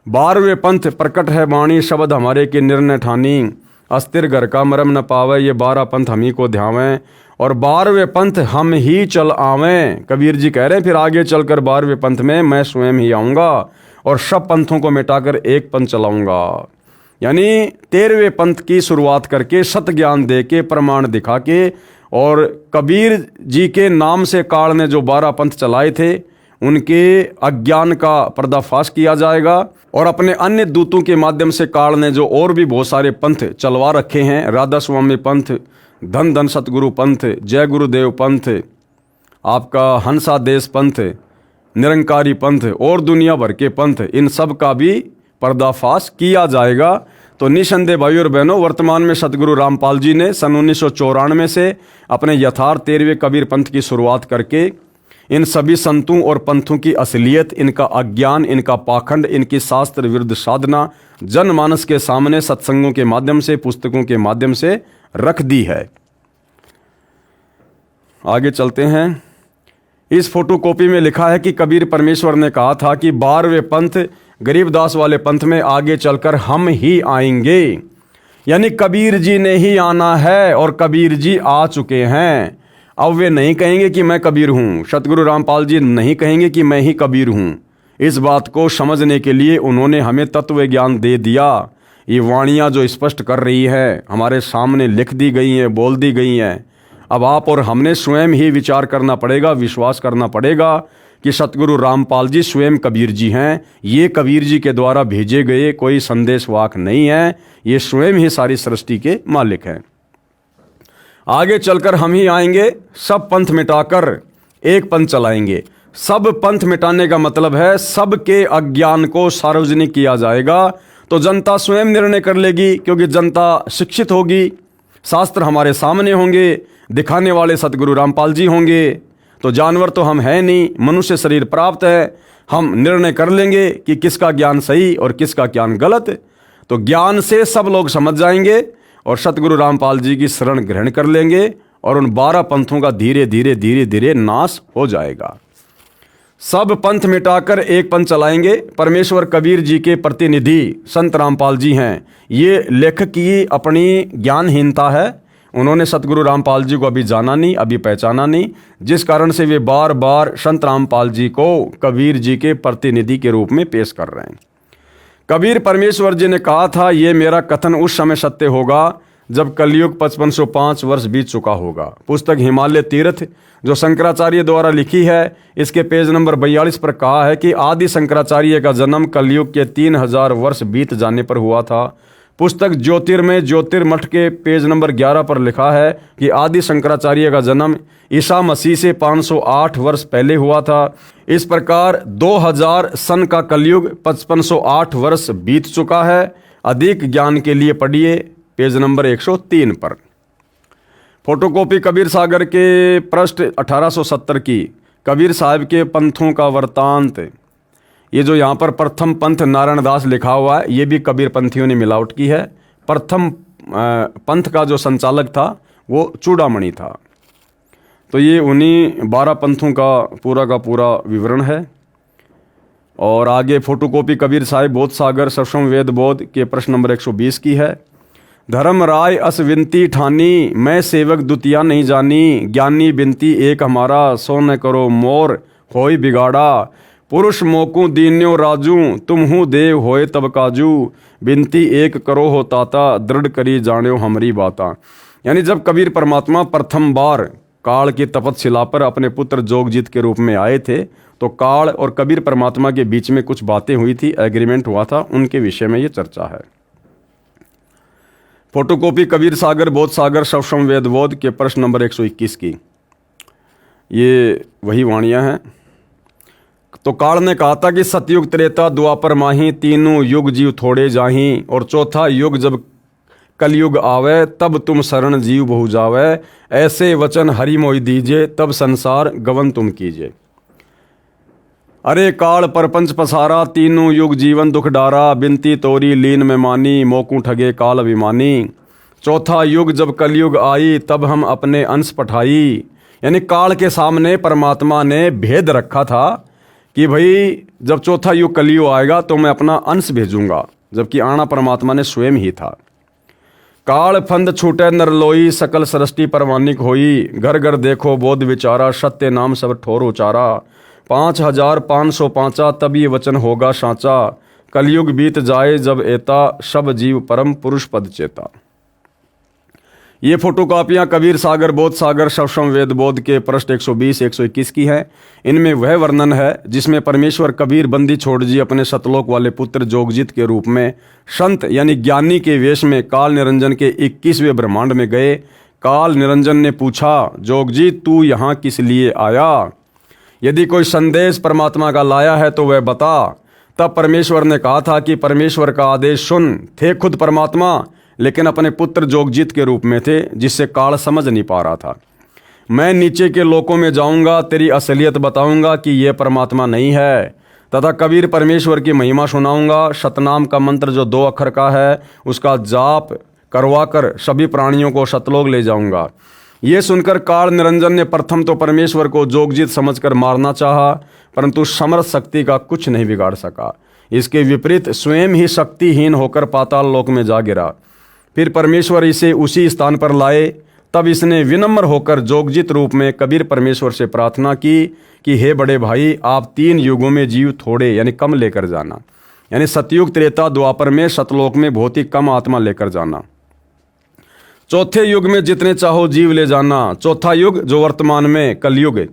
12वें पंथ प्रकट है वाणी, शब्द हमारे के निर्णय ठानी। अस्थिर घर का मरम न पावे, ये 12 पंथ हम ही को ध्यावें, और 12वें पंथ हम ही चल आवें। कबीर जी कह रहे हैं फिर आगे चलकर 12वें पंथ में मैं स्वयं ही आऊँगा और सब पंथों को मिटाकर एक पंथ चलाऊँगा। यानी 13वें पंथ की शुरुआत करके सत ज्ञान दे के प्रमाण दिखा के, और कबीर जी के नाम से काल ने जो 12 पंथ चलाए थे उनके अज्ञान का पर्दाफाश किया जाएगा, और अपने अन्य दूतों के माध्यम से काल ने जो और भी बहुत सारे पंथ चलवा रखे हैं, राधा स्वामी पंथ, धन धन सतगुरु पंथ, जय गुरुदेव पंथ, आपका हंसा देश पंथ, निरंकारी पंथ और दुनिया भर के पंथ, इन सब का भी पर्दाफाश किया जाएगा। तो निसंदेह भाई और बहनों, वर्तमान में सतगुरु रामपाल जी ने सन 1994 से अपने यथार्थ 13वें कबीर पंथ की शुरुआत करके इन सभी संतों और पंथों की असलियत, इनका अज्ञान, इनका पाखंड, इनकी शास्त्र विरुद्ध साधना जनमानस के सामने सत्संगों के माध्यम से, पुस्तकों के माध्यम से रख दी है। आगे चलते हैं। इस फोटोकॉपी में लिखा है कि कबीर परमेश्वर ने कहा था कि 12वें पंथ गरीबदास वाले पंथ में आगे चलकर हम ही आएंगे, यानी कबीर जी ने ही आना है, और कबीर जी आ चुके हैं। अब वे नहीं कहेंगे कि मैं कबीर हूँ, सतगुरु रामपाल जी नहीं कहेंगे कि मैं ही कबीर हूँ। इस बात को समझने के लिए उन्होंने हमें तत्व ज्ञान दे दिया। ये वाणियाँ जो स्पष्ट कर रही हैं हमारे सामने लिख दी गई हैं, बोल दी गई हैं। अब आप और हमने स्वयं ही विचार करना पड़ेगा, विश्वास करना पड़ेगा कि सतगुरु रामपाल जी स्वयं कबीर जी हैं। ये कबीर जी के द्वारा भेजे गए कोई संदेशवाहक नहीं है, ये स्वयं ही सारी सृष्टि के मालिक हैं। आगे चलकर हम ही आएंगे, सब पंथ मिटाकर एक पंथ चलाएंगे। सब पंथ मिटाने का मतलब है सबके अज्ञान को सार्वजनिक किया जाएगा। तो जनता स्वयं निर्णय कर लेगी, क्योंकि जनता शिक्षित होगी, शास्त्र हमारे सामने होंगे, दिखाने वाले सतगुरु रामपाल जी होंगे। तो जानवर तो हम हैं नहीं, मनुष्य शरीर प्राप्त है, हम निर्णय कर लेंगे कि किसका ज्ञान सही और किसका ज्ञान गलत। तो ज्ञान से सब लोग समझ जाएंगे और सतगुरु रामपाल जी की शरण ग्रहण कर लेंगे, और उन 12 पंथों का धीरे धीरे धीरे धीरे नाश हो जाएगा। सब पंथ मिटाकर एक पंथ चलाएंगे। परमेश्वर कबीर जी के प्रतिनिधि संत रामपाल जी हैं। ये लेखक की अपनी ज्ञानहीनता है, उन्होंने सतगुरु रामपाल जी को अभी जाना नहीं, अभी पहचाना नहीं, जिस कारण से वे बार बार संत रामपाल जी को कबीर जी के प्रतिनिधि के रूप में पेश कर रहे हैं। कबीर परमेश्वर जी ने कहा था, ये मेरा कथन उस समय सत्य होगा जब कलयुग 5505 वर्ष बीत चुका होगा। पुस्तक हिमालय तीर्थ जो शंकराचार्य द्वारा लिखी है, इसके पेज नंबर 42 पर कहा है कि आदि शंकराचार्य का जन्म कलयुग के 3000 वर्ष बीत जाने पर हुआ था। पुस्तक ज्योतिर्मय ज्योतिर्मठ के पेज नंबर 11 पर लिखा है कि आदि शंकराचार्य का जन्म ईसा मसीह से 508 वर्ष पहले हुआ था। इस प्रकार 2000 सन का कलयुग 5508 वर्ष बीत चुका है। अधिक ज्ञान के लिए पढ़िए पेज नंबर 103 पर। फोटोकॉपी कबीर सागर के पृष्ठ 1870 की कबीर साहब के पंथों का वृतांत। ये जो यहाँ पर प्रथम पंथ नारायण दास लिखा हुआ है, ये भी कबीर पंथियों ने मिलावट की है। प्रथम पंथ का जो संचालक था वो चूड़ामणि था। तो ये उन्हीं 12 पंथों का पूरा विवरण है। और आगे फोटोकॉपी कबीर साहिब बोध सागर सक्षम वेद बोध के प्रश्न नंबर 120 की है। धर्म राय अस विनती ठानी, मैं सेवक दुतिया नहीं जानी, ज्ञानी बिनती एक हमारा, सो न करो मोर होय बिगाड़ा, पुरुष मोकू दीन्यो राजू, तुम हूँ देव होए तब काजू, बिनती एक करो हो ताता, दृढ़ करी जान्यो हमरी बाता। यानी जब कबीर परमात्मा प्रथम बार काल की तपतशिला पर अपने पुत्र जोगजीत के रूप में आए थे, तो काल और कबीर परमात्मा के बीच में कुछ बातें हुई थी, एग्रीमेंट हुआ था, उनके विषय में ये चर्चा है। फोटोकॉपी कबीर सागर बोध सागर सक्षम वेद बोध के प्रश्न नंबर 121 की ये वही वाणियाँ हैं। तो काल ने कहा था कि सतयुग त्रेता द्वापर माही, तीनों युग जीव थोड़े जाही, और चौथा युग जब कलयुग आवे तब तुम शरण जीव बहु जावे, ऐसे वचन हरि मोहि दीजिए तब संसार गवन तुम कीजिए। अरे काल परपंच पसारा, तीनों युग जीवन दुख डारा, बिनती तोरी लीन में मानी, मोकू ठगे काल अभिमानी, चौथा युग जब कलयुग आई तब हम अपने अंश पठाई। यानी काल के सामने परमात्मा ने भेद रखा था कि भाई जब चौथा युग कलयुग आएगा तो मैं अपना अंश भेजूंगा, जबकि आना परमात्मा ने स्वयं ही था। काल फंद छूटे नरलोई, सकल सृष्टि परवानिक होई, घर घर देखो बोध विचारा, सत्य नाम सब ठोर उचारा, 5505 तब ये वचन होगा साचा, कलयुग बीत जाए जब एता, सब जीव परम पुरुष पद चेता। ये फोटोकॉपियाँ कबीर सागर बोध सागर सक्षम वेद बोध के पृष्ठ 120-121 की हैं। इनमें वह वर्णन है जिसमें परमेश्वर कबीर बंदी छोड़ जी अपने सतलोक वाले पुत्र जोगजीत के रूप में संत यानी ज्ञानी के वेश में काल निरंजन के 21वें ब्रह्मांड में गए। काल निरंजन ने पूछा, जोगजीत तू यहाँ किस लिए आया? यदि कोई संदेश परमात्मा का लाया है तो वह बता। तब परमेश्वर ने कहा था कि परमेश्वर का आदेश सुन। थे खुद परमात्मा लेकिन अपने पुत्र जोगजीत के रूप में थे, जिससे काल समझ नहीं पा रहा था। मैं नीचे के लोकों में जाऊंगा, तेरी असलियत बताऊंगा कि यह परमात्मा नहीं है, तथा कबीर परमेश्वर की महिमा सुनाऊंगा। सतनाम का मंत्र जो 2 अक्षर का है उसका जाप करवा कर सभी प्राणियों को सतलोक ले जाऊंगा। ये सुनकर काल निरंजन ने प्रथम तो परमेश्वर को जोगजीत समझकर मारना चाहा, परंतु समर्थ शक्ति का कुछ नहीं बिगाड़ सका। इसके विपरीत स्वयं ही शक्तिहीन होकर पाताल लोक में जा गिरा। फिर परमेश्वर इसे उसी स्थान पर लाए। तब इसने विनम्र होकर जोगजीत रूप में कबीर परमेश्वर से प्रार्थना की कि हे बड़े भाई, आप 3 युगों में जीव थोड़े यानी कम लेकर जाना, यानी सतयुग त्रेता द्वापर में सतलोक में बहुत ही कम आत्मा लेकर जाना। चौथे युग में जितने चाहो जीव ले जाना। चौथा युग जो वर्तमान में कलयुग,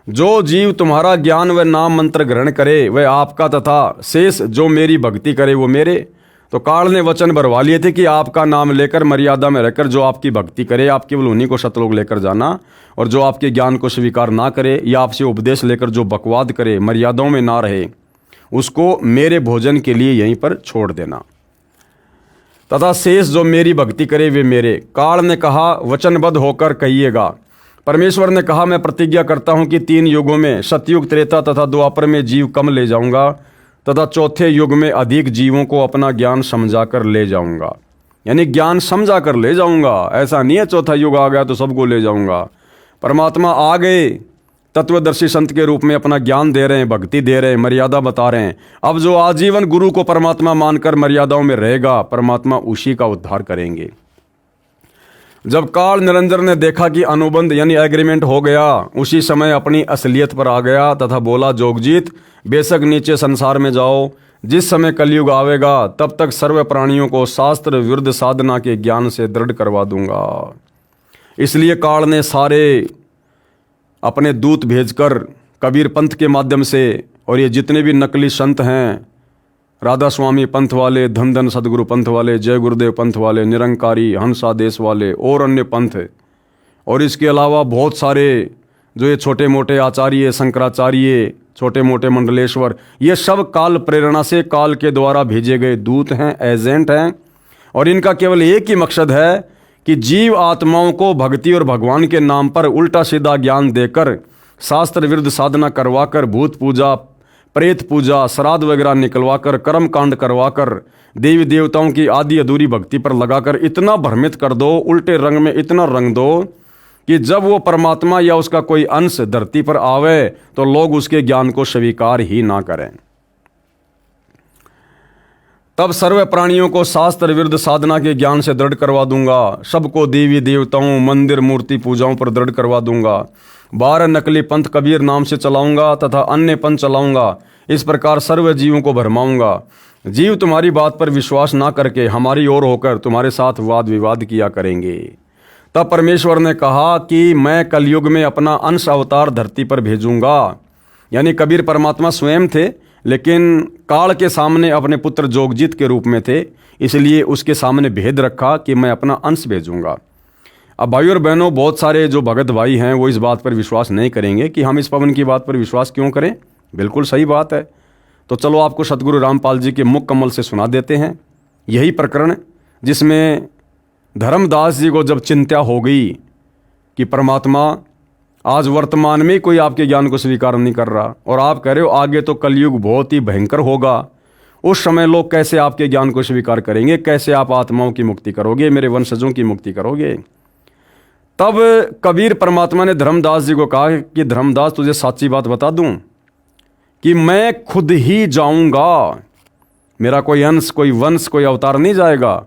जो जीव तुम्हारा ज्ञान व नाम मंत्र ग्रहण करे वह आपका, तथा शेष जो मेरी भक्ति करे वो मेरे। तो काल ने वचन भरवा लिए थे कि आपका नाम लेकर मर्यादा में रहकर जो आपकी भक्ति करे आप केवल उन्हीं को सतलोक लेकर जाना, और जो आपके ज्ञान को स्वीकार ना करे या आपसे उपदेश लेकर जो बकवाद करे, मर्यादाओं में ना रहे, उसको मेरे भोजन के लिए यहीं पर छोड़ देना, तथा शेष जो मेरी भक्ति करे वे मेरे। काल ने कहा, वचनबद्ध होकर कहिएगा। परमेश्वर ने कहा, मैं प्रतिज्ञा करता हूं कि 3 युगों में सतयुग त्रेता तथा द्वापर में जीव कम ले जाऊंगा, तथा चौथे युग में अधिक जीवों को अपना ज्ञान समझाकर ले जाऊंगा। यानी ज्ञान समझाकर ले जाऊंगा, ऐसा नहीं है चौथा युग आ गया तो सबको ले जाऊंगा। परमात्मा आ गए, तत्वदर्शी संत के रूप में अपना ज्ञान दे रहे हैं, भक्ति दे रहे हैं, मर्यादा बता रहे हैं। अब जो आजीवन गुरु को परमात्मा मानकर मर्यादाओं में रहेगा, परमात्मा उसी का उद्धार करेंगे। जब काल निरंजन ने देखा कि अनुबंध यानी एग्रीमेंट हो गया, उसी समय अपनी असलियत पर आ गया तथा बोला, जोगजीत बेशक नीचे संसार में जाओ, जिस समय कलयुग आवेगा तब तक सर्व प्राणियों को शास्त्र विरुद्ध साधना के ज्ञान से दृढ़ करवा दूंगा। इसलिए काल ने सारे अपने दूत भेजकर कबीर पंथ के माध्यम से, और ये जितने भी नकली संत हैं, राधा स्वामी पंथ वाले, धन धन सदगुरु पंथ वाले, जय गुरुदेव पंथ वाले, निरंकारी, हंसा देश वाले और अन्य पंथ। और इसके अलावा बहुत सारे जो ये छोटे मोटे आचार्य, शंकराचार्य, छोटे मोटे मंडलेश्वर, ये सब काल प्रेरणा से काल के द्वारा भेजे गए दूत हैं, एजेंट हैं। और इनका केवल एक ही मकसद है कि जीव आत्माओं को भक्ति और भगवान के नाम पर उल्टा सीधा ज्ञान देकर, शास्त्र विरुद्ध साधना करवाकर, भूत पूजा, प्रेत पूजा, श्राद्ध वगैरह निकलवाकर, कर्म कांड करवाकर, देवी देवताओं की आधी अधूरी भक्ति पर लगाकर इतना भ्रमित कर दो, उल्टे रंग में इतना रंग दो कि जब वो परमात्मा या उसका कोई अंश धरती पर आवे तो लोग उसके ज्ञान को स्वीकार ही ना करें। तब सर्व प्राणियों को शास्त्र विरुद्ध साधना के ज्ञान से दृढ़ करवा दूंगा, सबको देवी देवताओं, मंदिर, मूर्ति पूजाओं पर दृढ़ करवा दूंगा। 12 नकली पंथ कबीर नाम से चलाऊंगा तथा अन्य पंथ चलाऊंगा। इस प्रकार सर्व जीवों को भरमाऊंगा। जीव तुम्हारी बात पर विश्वास ना करके हमारी ओर होकर तुम्हारे साथ वाद विवाद किया करेंगे। तब परमेश्वर ने कहा कि मैं कलयुग में अपना अंश अवतार धरती पर भेजूंगा। यानी कबीर परमात्मा स्वयं थे, लेकिन काल के सामने अपने पुत्र जोगजीत के रूप में थे, इसलिए उसके सामने भेद रखा कि मैं अपना अंश भेजूंगा। अब भाई और बहनों, बहुत सारे जो भगत भाई हैं वो इस बात पर विश्वास नहीं करेंगे कि हम इस पवन की बात पर विश्वास क्यों करें। बिल्कुल सही बात है। तो चलो आपको सतगुरु रामपाल जी के मुख कमल से सुना देते हैं यही प्रकरण, जिसमें धर्मदास जी को जब चिंता हो गई कि परमात्मा आज वर्तमान में कोई आपके ज्ञान को स्वीकार नहीं कर रहा और आप कह रहे हो आगे तो कलयुग बहुत ही भयंकर होगा, उस समय लोग कैसे आपके ज्ञान को स्वीकार करेंगे, कैसे आप आत्माओं की मुक्ति करोगे, मेरे वंशजों की मुक्ति करोगे। तब कबीर परमात्मा ने धर्मदास जी को कहा कि धर्मदास, तुझे सच्ची बात बता दूं कि मैं खुद ही जाऊंगा, मेरा कोई अंश, कोई वंश, कोई अवतार नहीं जाएगा।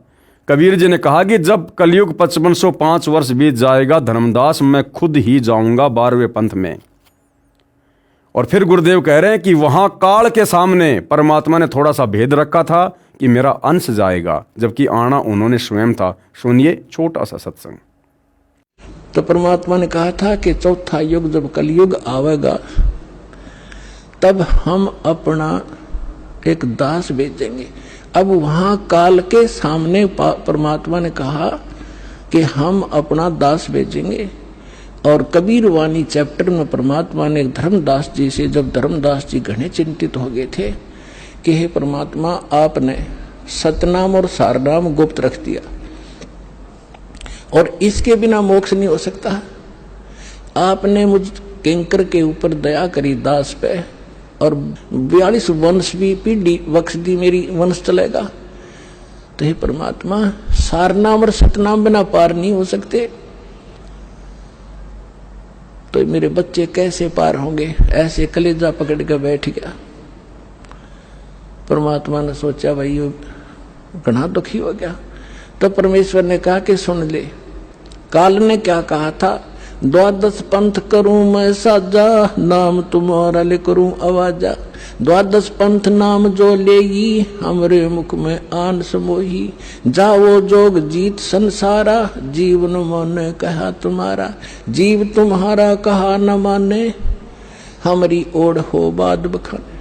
कबीर जी ने कहा कि जब कलयुग 5505 वर्ष बीत जाएगा धर्मदास, मैं खुद ही जाऊंगा 12वें पंथ में। और फिर गुरुदेव कह रहे हैं कि वहां काल के सामने परमात्मा ने थोड़ा सा भेद रखा था कि मेरा अंश जाएगा, जबकि आना उन्होंने स्वयं था। सुनिए छोटा सा सत्संग। तो परमात्मा ने कहा था कि चौथा युग जब कलयुग आवेगा तब हम अपना एक दास भेजेंगे। अब वहां काल के सामने परमात्मा ने कहा कि हम अपना दास भेजेंगे। और कबीर वाणी चैप्टर में परमात्मा ने धर्मदास जी से, जब धर्मदास जी घने चिंतित हो गए थे कि हे परमात्मा, आपने सतनाम और सारनाम गुप्त रख दिया और इसके बिना मोक्ष नहीं हो सकता। आपने मुझ किंकर के ऊपर दया करी दास पे और 42 वंश भी पीढ़ी बख्श दी, मेरी वंश चलेगा। तो हे परमात्मा, सारनाम और सतनाम बिना पार नहीं हो सकते, तो मेरे बच्चे कैसे पार होंगे? ऐसे कलेजा पकड़ के बैठ गया। परमात्मा ने सोचा भाई ये घना दुखी हो गया। तो परमेश्वर ने कहा कि सुन ले, काल ने क्या कहा था, 12 पंथ करूं मैं साजा, नाम तुम्हारा ले करूं आवाजा। 12 पंथ नाम जो लेगी, हमरे मुख में आन समोही। जाओ जोग जीत संसारा, जीवन माने कहा तुम्हारा। जीव तुम्हारा कहा न माने, हमारी ओढ़ हो बाद बखाने।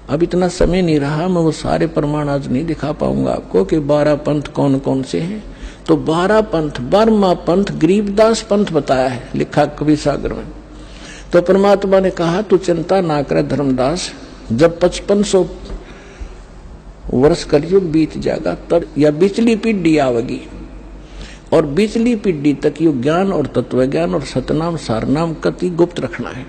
अब इतना समय नहीं रहा, मैं वो सारे प्रमाण आज नहीं दिखा पाऊंगा आपको कि 12 पंथ कौन कौन से हैं। तो 12 पंथ, 12वां पंथ गरीबदास पंथ बताया है, लिखा कवि सागर में। तो परमात्मा ने कहा तू चिंता ना करे धर्मदास, जब 5500 वर्ष कलयुग बीत जाएगा तब या बिचली पीढ़ी आवेगी, और बिचली पीढ़ी तक ये ज्ञान और तत्व ज्ञान और सतनाम सारनाम कति गुप्त रखना है,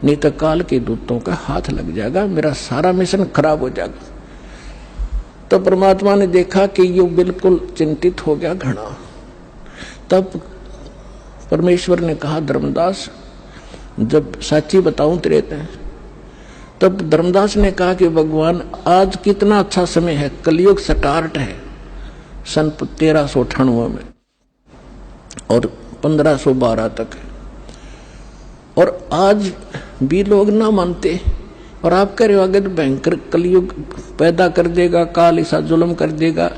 नहीं तो काल के दूतों का हाथ लग जाएगा, मेरा सारा मिशन खराब हो जाएगा। तो परमात्मा ने देखा कि ये बिल्कुल चिंतित हो गया घना। तब परमेश्वर ने कहा धर्मदास, जब साची बताऊं तेरे ते। तब धर्मदास ने कहा कि भगवान आज कितना अच्छा समय है, कलयुग स्टार्ट है सन 1398 में और 1512 तक है, और आज भी लोग ना मानते, और आप कह रहे हो आगे तो भयंकर कलयुग पैदा कर देगा, काल ऐसा जुल्म कर देगा,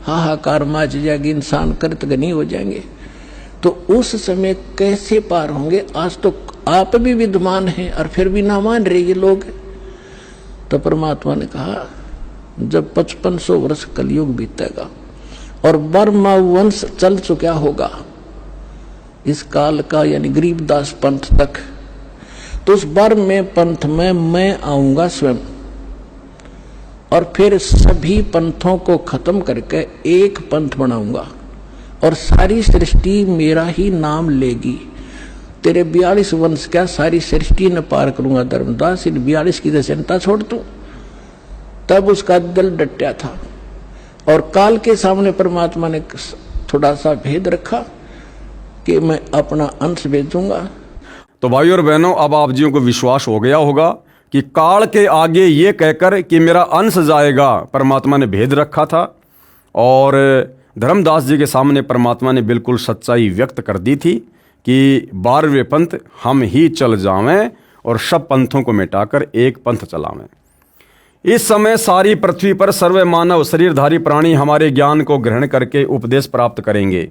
हाहाकार मच जाएगी, इंसान कृतघ्नी हो जाएंगे। तो उस समय कैसे पार होंगे? आज तो आप भी विद्वान हैं और फिर भी ना मान रहे ये लोग। तो परमात्मा ने कहा जब 5500 वर्ष कलयुग बीतेगा और बर्मा वंश चल चुका होगा इस काल का, यानी गरीबदास पंथ तक, तो उस बर्मे पंथ में मैं आऊंगा स्वयं और फिर सभी पंथों को खत्म करके एक पंथ बनाऊंगा और सारी सृष्टि मेरा ही नाम लेगी। तेरे 42 वंश क्या सारी सृष्टि ने पार करूंगा धर्मदास, इन 42 की चिंता छोड़ तू। तब उसका दिल डटा था और काल के सामने परमात्मा ने थोड़ा सा भेद रखा कि मैं अपना अंश भेजूंगा। तो भाई और बहनों, अब आप जियों को विश्वास हो गया होगा कि काल के आगे ये कहकर कि मेरा अंश जाएगा, परमात्मा ने भेद रखा था और धर्मदास जी के सामने परमात्मा ने बिल्कुल सच्चाई व्यक्त कर दी थी कि 12वें पंथ हम ही चल जावें और सब पंथों को मिटाकर एक पंथ चलावें। इस समय सारी पृथ्वी पर सर्व मानव शरीरधारी प्राणी हमारे ज्ञान को ग्रहण करके उपदेश प्राप्त करेंगे,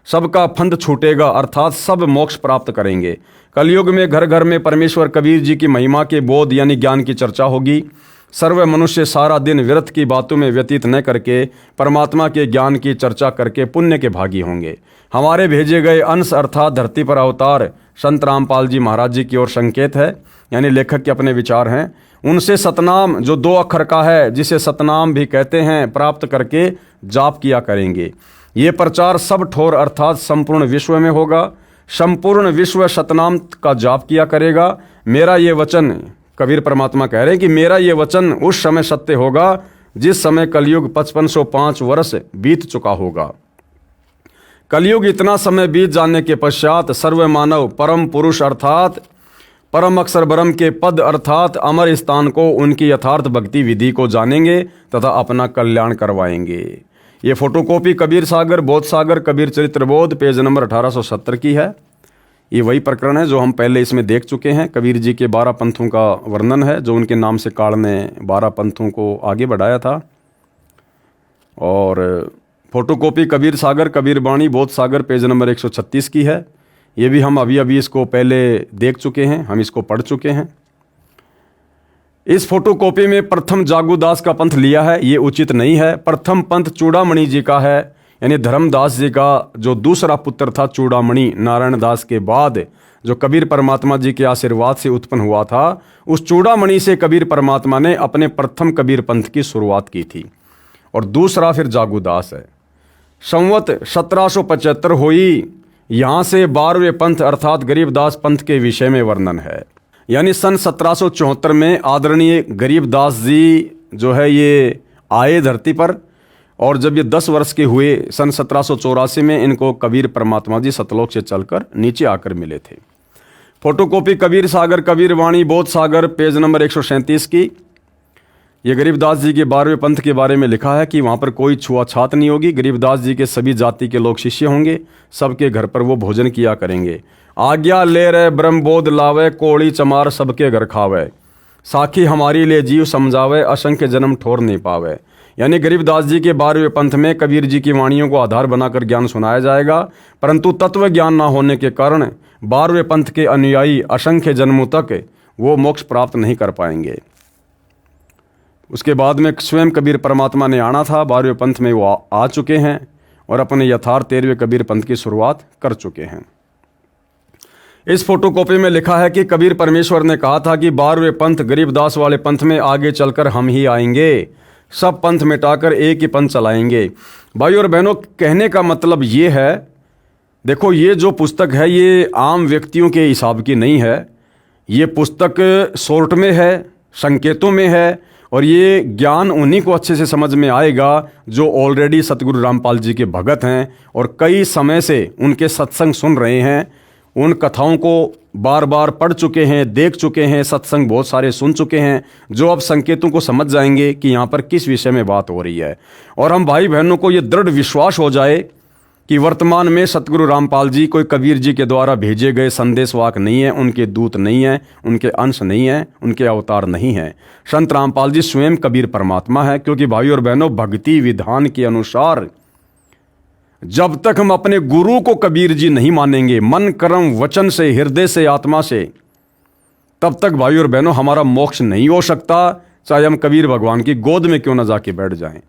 सबका फंद छूटेगा अर्थात सब मोक्ष प्राप्त करेंगे। कलयुग में घर घर में परमेश्वर कबीर जी की महिमा के बोध यानी ज्ञान की चर्चा होगी। सर्व मनुष्य सारा दिन व्यर्थ की बातों में व्यतीत न करके परमात्मा के ज्ञान की चर्चा करके पुण्य के भागी होंगे। हमारे भेजे गए अंश अर्थात धरती पर अवतार संत रामपाल जी महाराज जी की ओर संकेत है, यानी लेखक के अपने विचार हैं। उनसे सतनाम जो 2 अक्षर का है, जिसे सतनाम भी कहते हैं, प्राप्त करके जाप किया करेंगे। ये प्रचार सब ठोर अर्थात संपूर्ण विश्व में होगा। संपूर्ण विश्व सतनाम का जाप किया करेगा। मेरा ये वचन, कबीर परमात्मा कह रहे हैं कि मेरा ये वचन उस समय सत्य होगा जिस समय कलयुग 5505 वर्ष बीत चुका होगा। कलयुग इतना समय बीत जाने के पश्चात सर्व मानव परम पुरुष अर्थात परम अक्षर ब्रह्म के पद अर्थात अमर स्थान को उनकी यथार्थ भक्ति विधि को जानेंगे तथा अपना कल्याण करवाएंगे। ये फोटोकॉपी कबीर सागर बोध सागर कबीर चरित्र बोध पेज नंबर 1870 की है। ये वही प्रकरण है जो हम पहले इसमें देख चुके हैं। कबीर जी के 12 पंथों का वर्णन है जो उनके नाम से काल ने 12 पंथों को आगे बढ़ाया था। और फोटोकॉपी कबीर सागर कबीर बाणी बोध सागर पेज नंबर 136 की है। ये भी हम अभी इसको पहले देख चुके हैं, हम इसको पढ़ चुके हैं। इस फोटोकॉपी में प्रथम जागूदास का पंथ लिया है, ये उचित नहीं है। प्रथम पंथ चूड़ामणि जी का है, यानी धर्मदास जी का जो दूसरा पुत्र था चूड़ामणि, नारायण दास के बाद जो कबीर परमात्मा जी के आशीर्वाद से उत्पन्न हुआ था, उस चूड़ामणि से कबीर परमात्मा ने अपने प्रथम कबीर पंथ की शुरुआत की थी। और दूसरा फिर जागूदास है। संवत 1775 हुई, यहाँ से 12वें पंथ अर्थात गरीबदास पंथ के विषय में वर्णन है। यानी सन 1774 में आदरणीय गरीबदास जी जो है ये आए धरती पर, और जब ये 10 वर्ष के हुए सन 1784 में इनको कबीर परमात्मा जी सतलोक से चलकर नीचे आकर मिले थे। फोटोकॉपी कबीर सागर कबीर वाणी बोध सागर पेज नंबर 137 की। ये गरीबदास जी के 12वें पंथ के बारे में लिखा है कि वहाँ पर कोई छुआछात नहीं होगी। गरीबदास जी के सभी जाति के लोग शिष्य होंगे, सबके घर पर वो भोजन किया करेंगे। आज्ञा ले रहे ब्रह्मबोध लावे, कोड़ी चमार सबके घर खावे, साखी हमारी ले जीव समझावे, असंख्य जन्म ठोर नहीं पावे। यानी गरीबदास जी के 12वें पंथ में कबीर जी की वाणियों को आधार बनाकर ज्ञान सुनाया जाएगा, परंतु तत्व ज्ञान ना होने के कारण 12वें पंथ के अनुयायी असंख्य जन्मों तक वो मोक्ष प्राप्त नहीं कर पाएंगे। उसके बाद में स्वयं कबीर परमात्मा ने आना था, 12वें पंथ में वो आ चुके हैं और अपने यथार्थ 13वें कबीर पंथ की शुरुआत कर चुके हैं। इस फोटोकॉपी में लिखा है कि कबीर परमेश्वर ने कहा था कि 12वें पंथ गरीबदास वाले पंथ में आगे चलकर हम ही आएंगे, सब पंथ मिटाकर एक ही पंथ चलाएंगे। भाई और बहनों, कहने का मतलब ये है, देखो ये जो पुस्तक है ये आम व्यक्तियों के हिसाब की नहीं है। ये पुस्तक शॉर्ट में है, संकेतों में है, और ये ज्ञान उन्हीं को अच्छे से समझ में आएगा जो ऑलरेडी सतगुरु रामपाल जी के भगत हैं और कई समय से उनके सत्संग सुन रहे हैं, उन कथाओं को बार बार पढ़ चुके हैं, देख चुके हैं, सत्संग बहुत सारे सुन चुके हैं, जो अब संकेतों को समझ जाएंगे कि यहाँ पर किस विषय में बात हो रही है। और हम भाई बहनों को ये दृढ़ विश्वास हो जाए कि वर्तमान में सतगुरु रामपाल जी कोई कबीर जी के द्वारा भेजे गए संदेशवाहक नहीं है, उनके दूत नहीं है, उनके अंश नहीं है, उनके अवतार नहीं है। संत रामपाल जी स्वयं कबीर परमात्मा है। क्योंकि भाई और बहनों, भक्ति विधान के अनुसार जब तक हम अपने गुरु को कबीर जी नहीं मानेंगे मन कर्म वचन से, हृदय से, आत्मा से, तब तक भाई और बहनों हमारा मोक्ष नहीं हो सकता। चाहे हम कबीर भगवान की गोद में क्यों न जाके बैठ जाएं।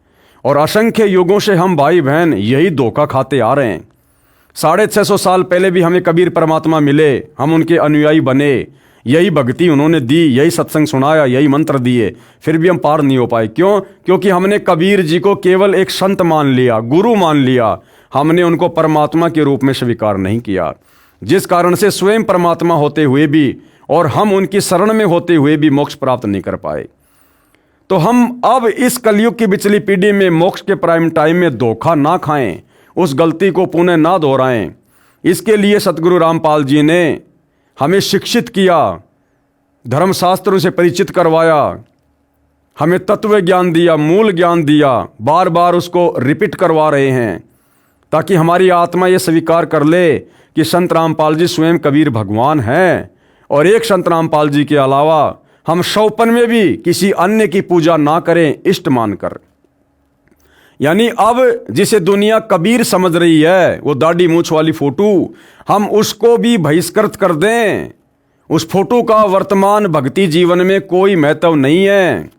और असंख्य युगों से हम भाई बहन यही धोखा खाते आ रहे हैं। 650 साल पहले भी हमें कबीर परमात्मा मिले, हम उनके अनुयायी बने, यही भक्ति उन्होंने दी, यही सत्संग सुनाया, यही मंत्र दिए, फिर भी हम पार नहीं हो पाए। क्यों? क्योंकि हमने कबीर जी को केवल एक संत मान लिया, गुरु मान लिया, हमने उनको परमात्मा के रूप में स्वीकार नहीं किया, जिस कारण से स्वयं परमात्मा होते हुए भी और हम उनकी शरण में होते हुए भी मोक्ष प्राप्त नहीं कर पाए। तो हम अब इस कलयुग की पिछली पीढ़ी में मोक्ष के प्राइम टाइम में धोखा ना खाएं, उस गलती को पुनः ना दोहराएं। इसके लिए सतगुरु रामपाल जी ने हमें शिक्षित किया, धर्मशास्त्रों से परिचित करवाया, हमें तत्व ज्ञान दिया, मूल ज्ञान दिया, बार बार उसको रिपीट करवा रहे हैं ताकि हमारी आत्मा ये स्वीकार कर ले कि संत रामपाल जी स्वयं कबीर भगवान हैं। और एक संत रामपाल जी के अलावा हम शौपन में भी किसी अन्य की पूजा ना करें इष्ट मानकर। यानी अब जिसे दुनिया कबीर समझ रही है, वो दाढ़ी मूछ वाली फोटो, हम उसको भी बहिष्कृत कर दें। उस फोटो का वर्तमान भक्ति जीवन में कोई महत्व नहीं है।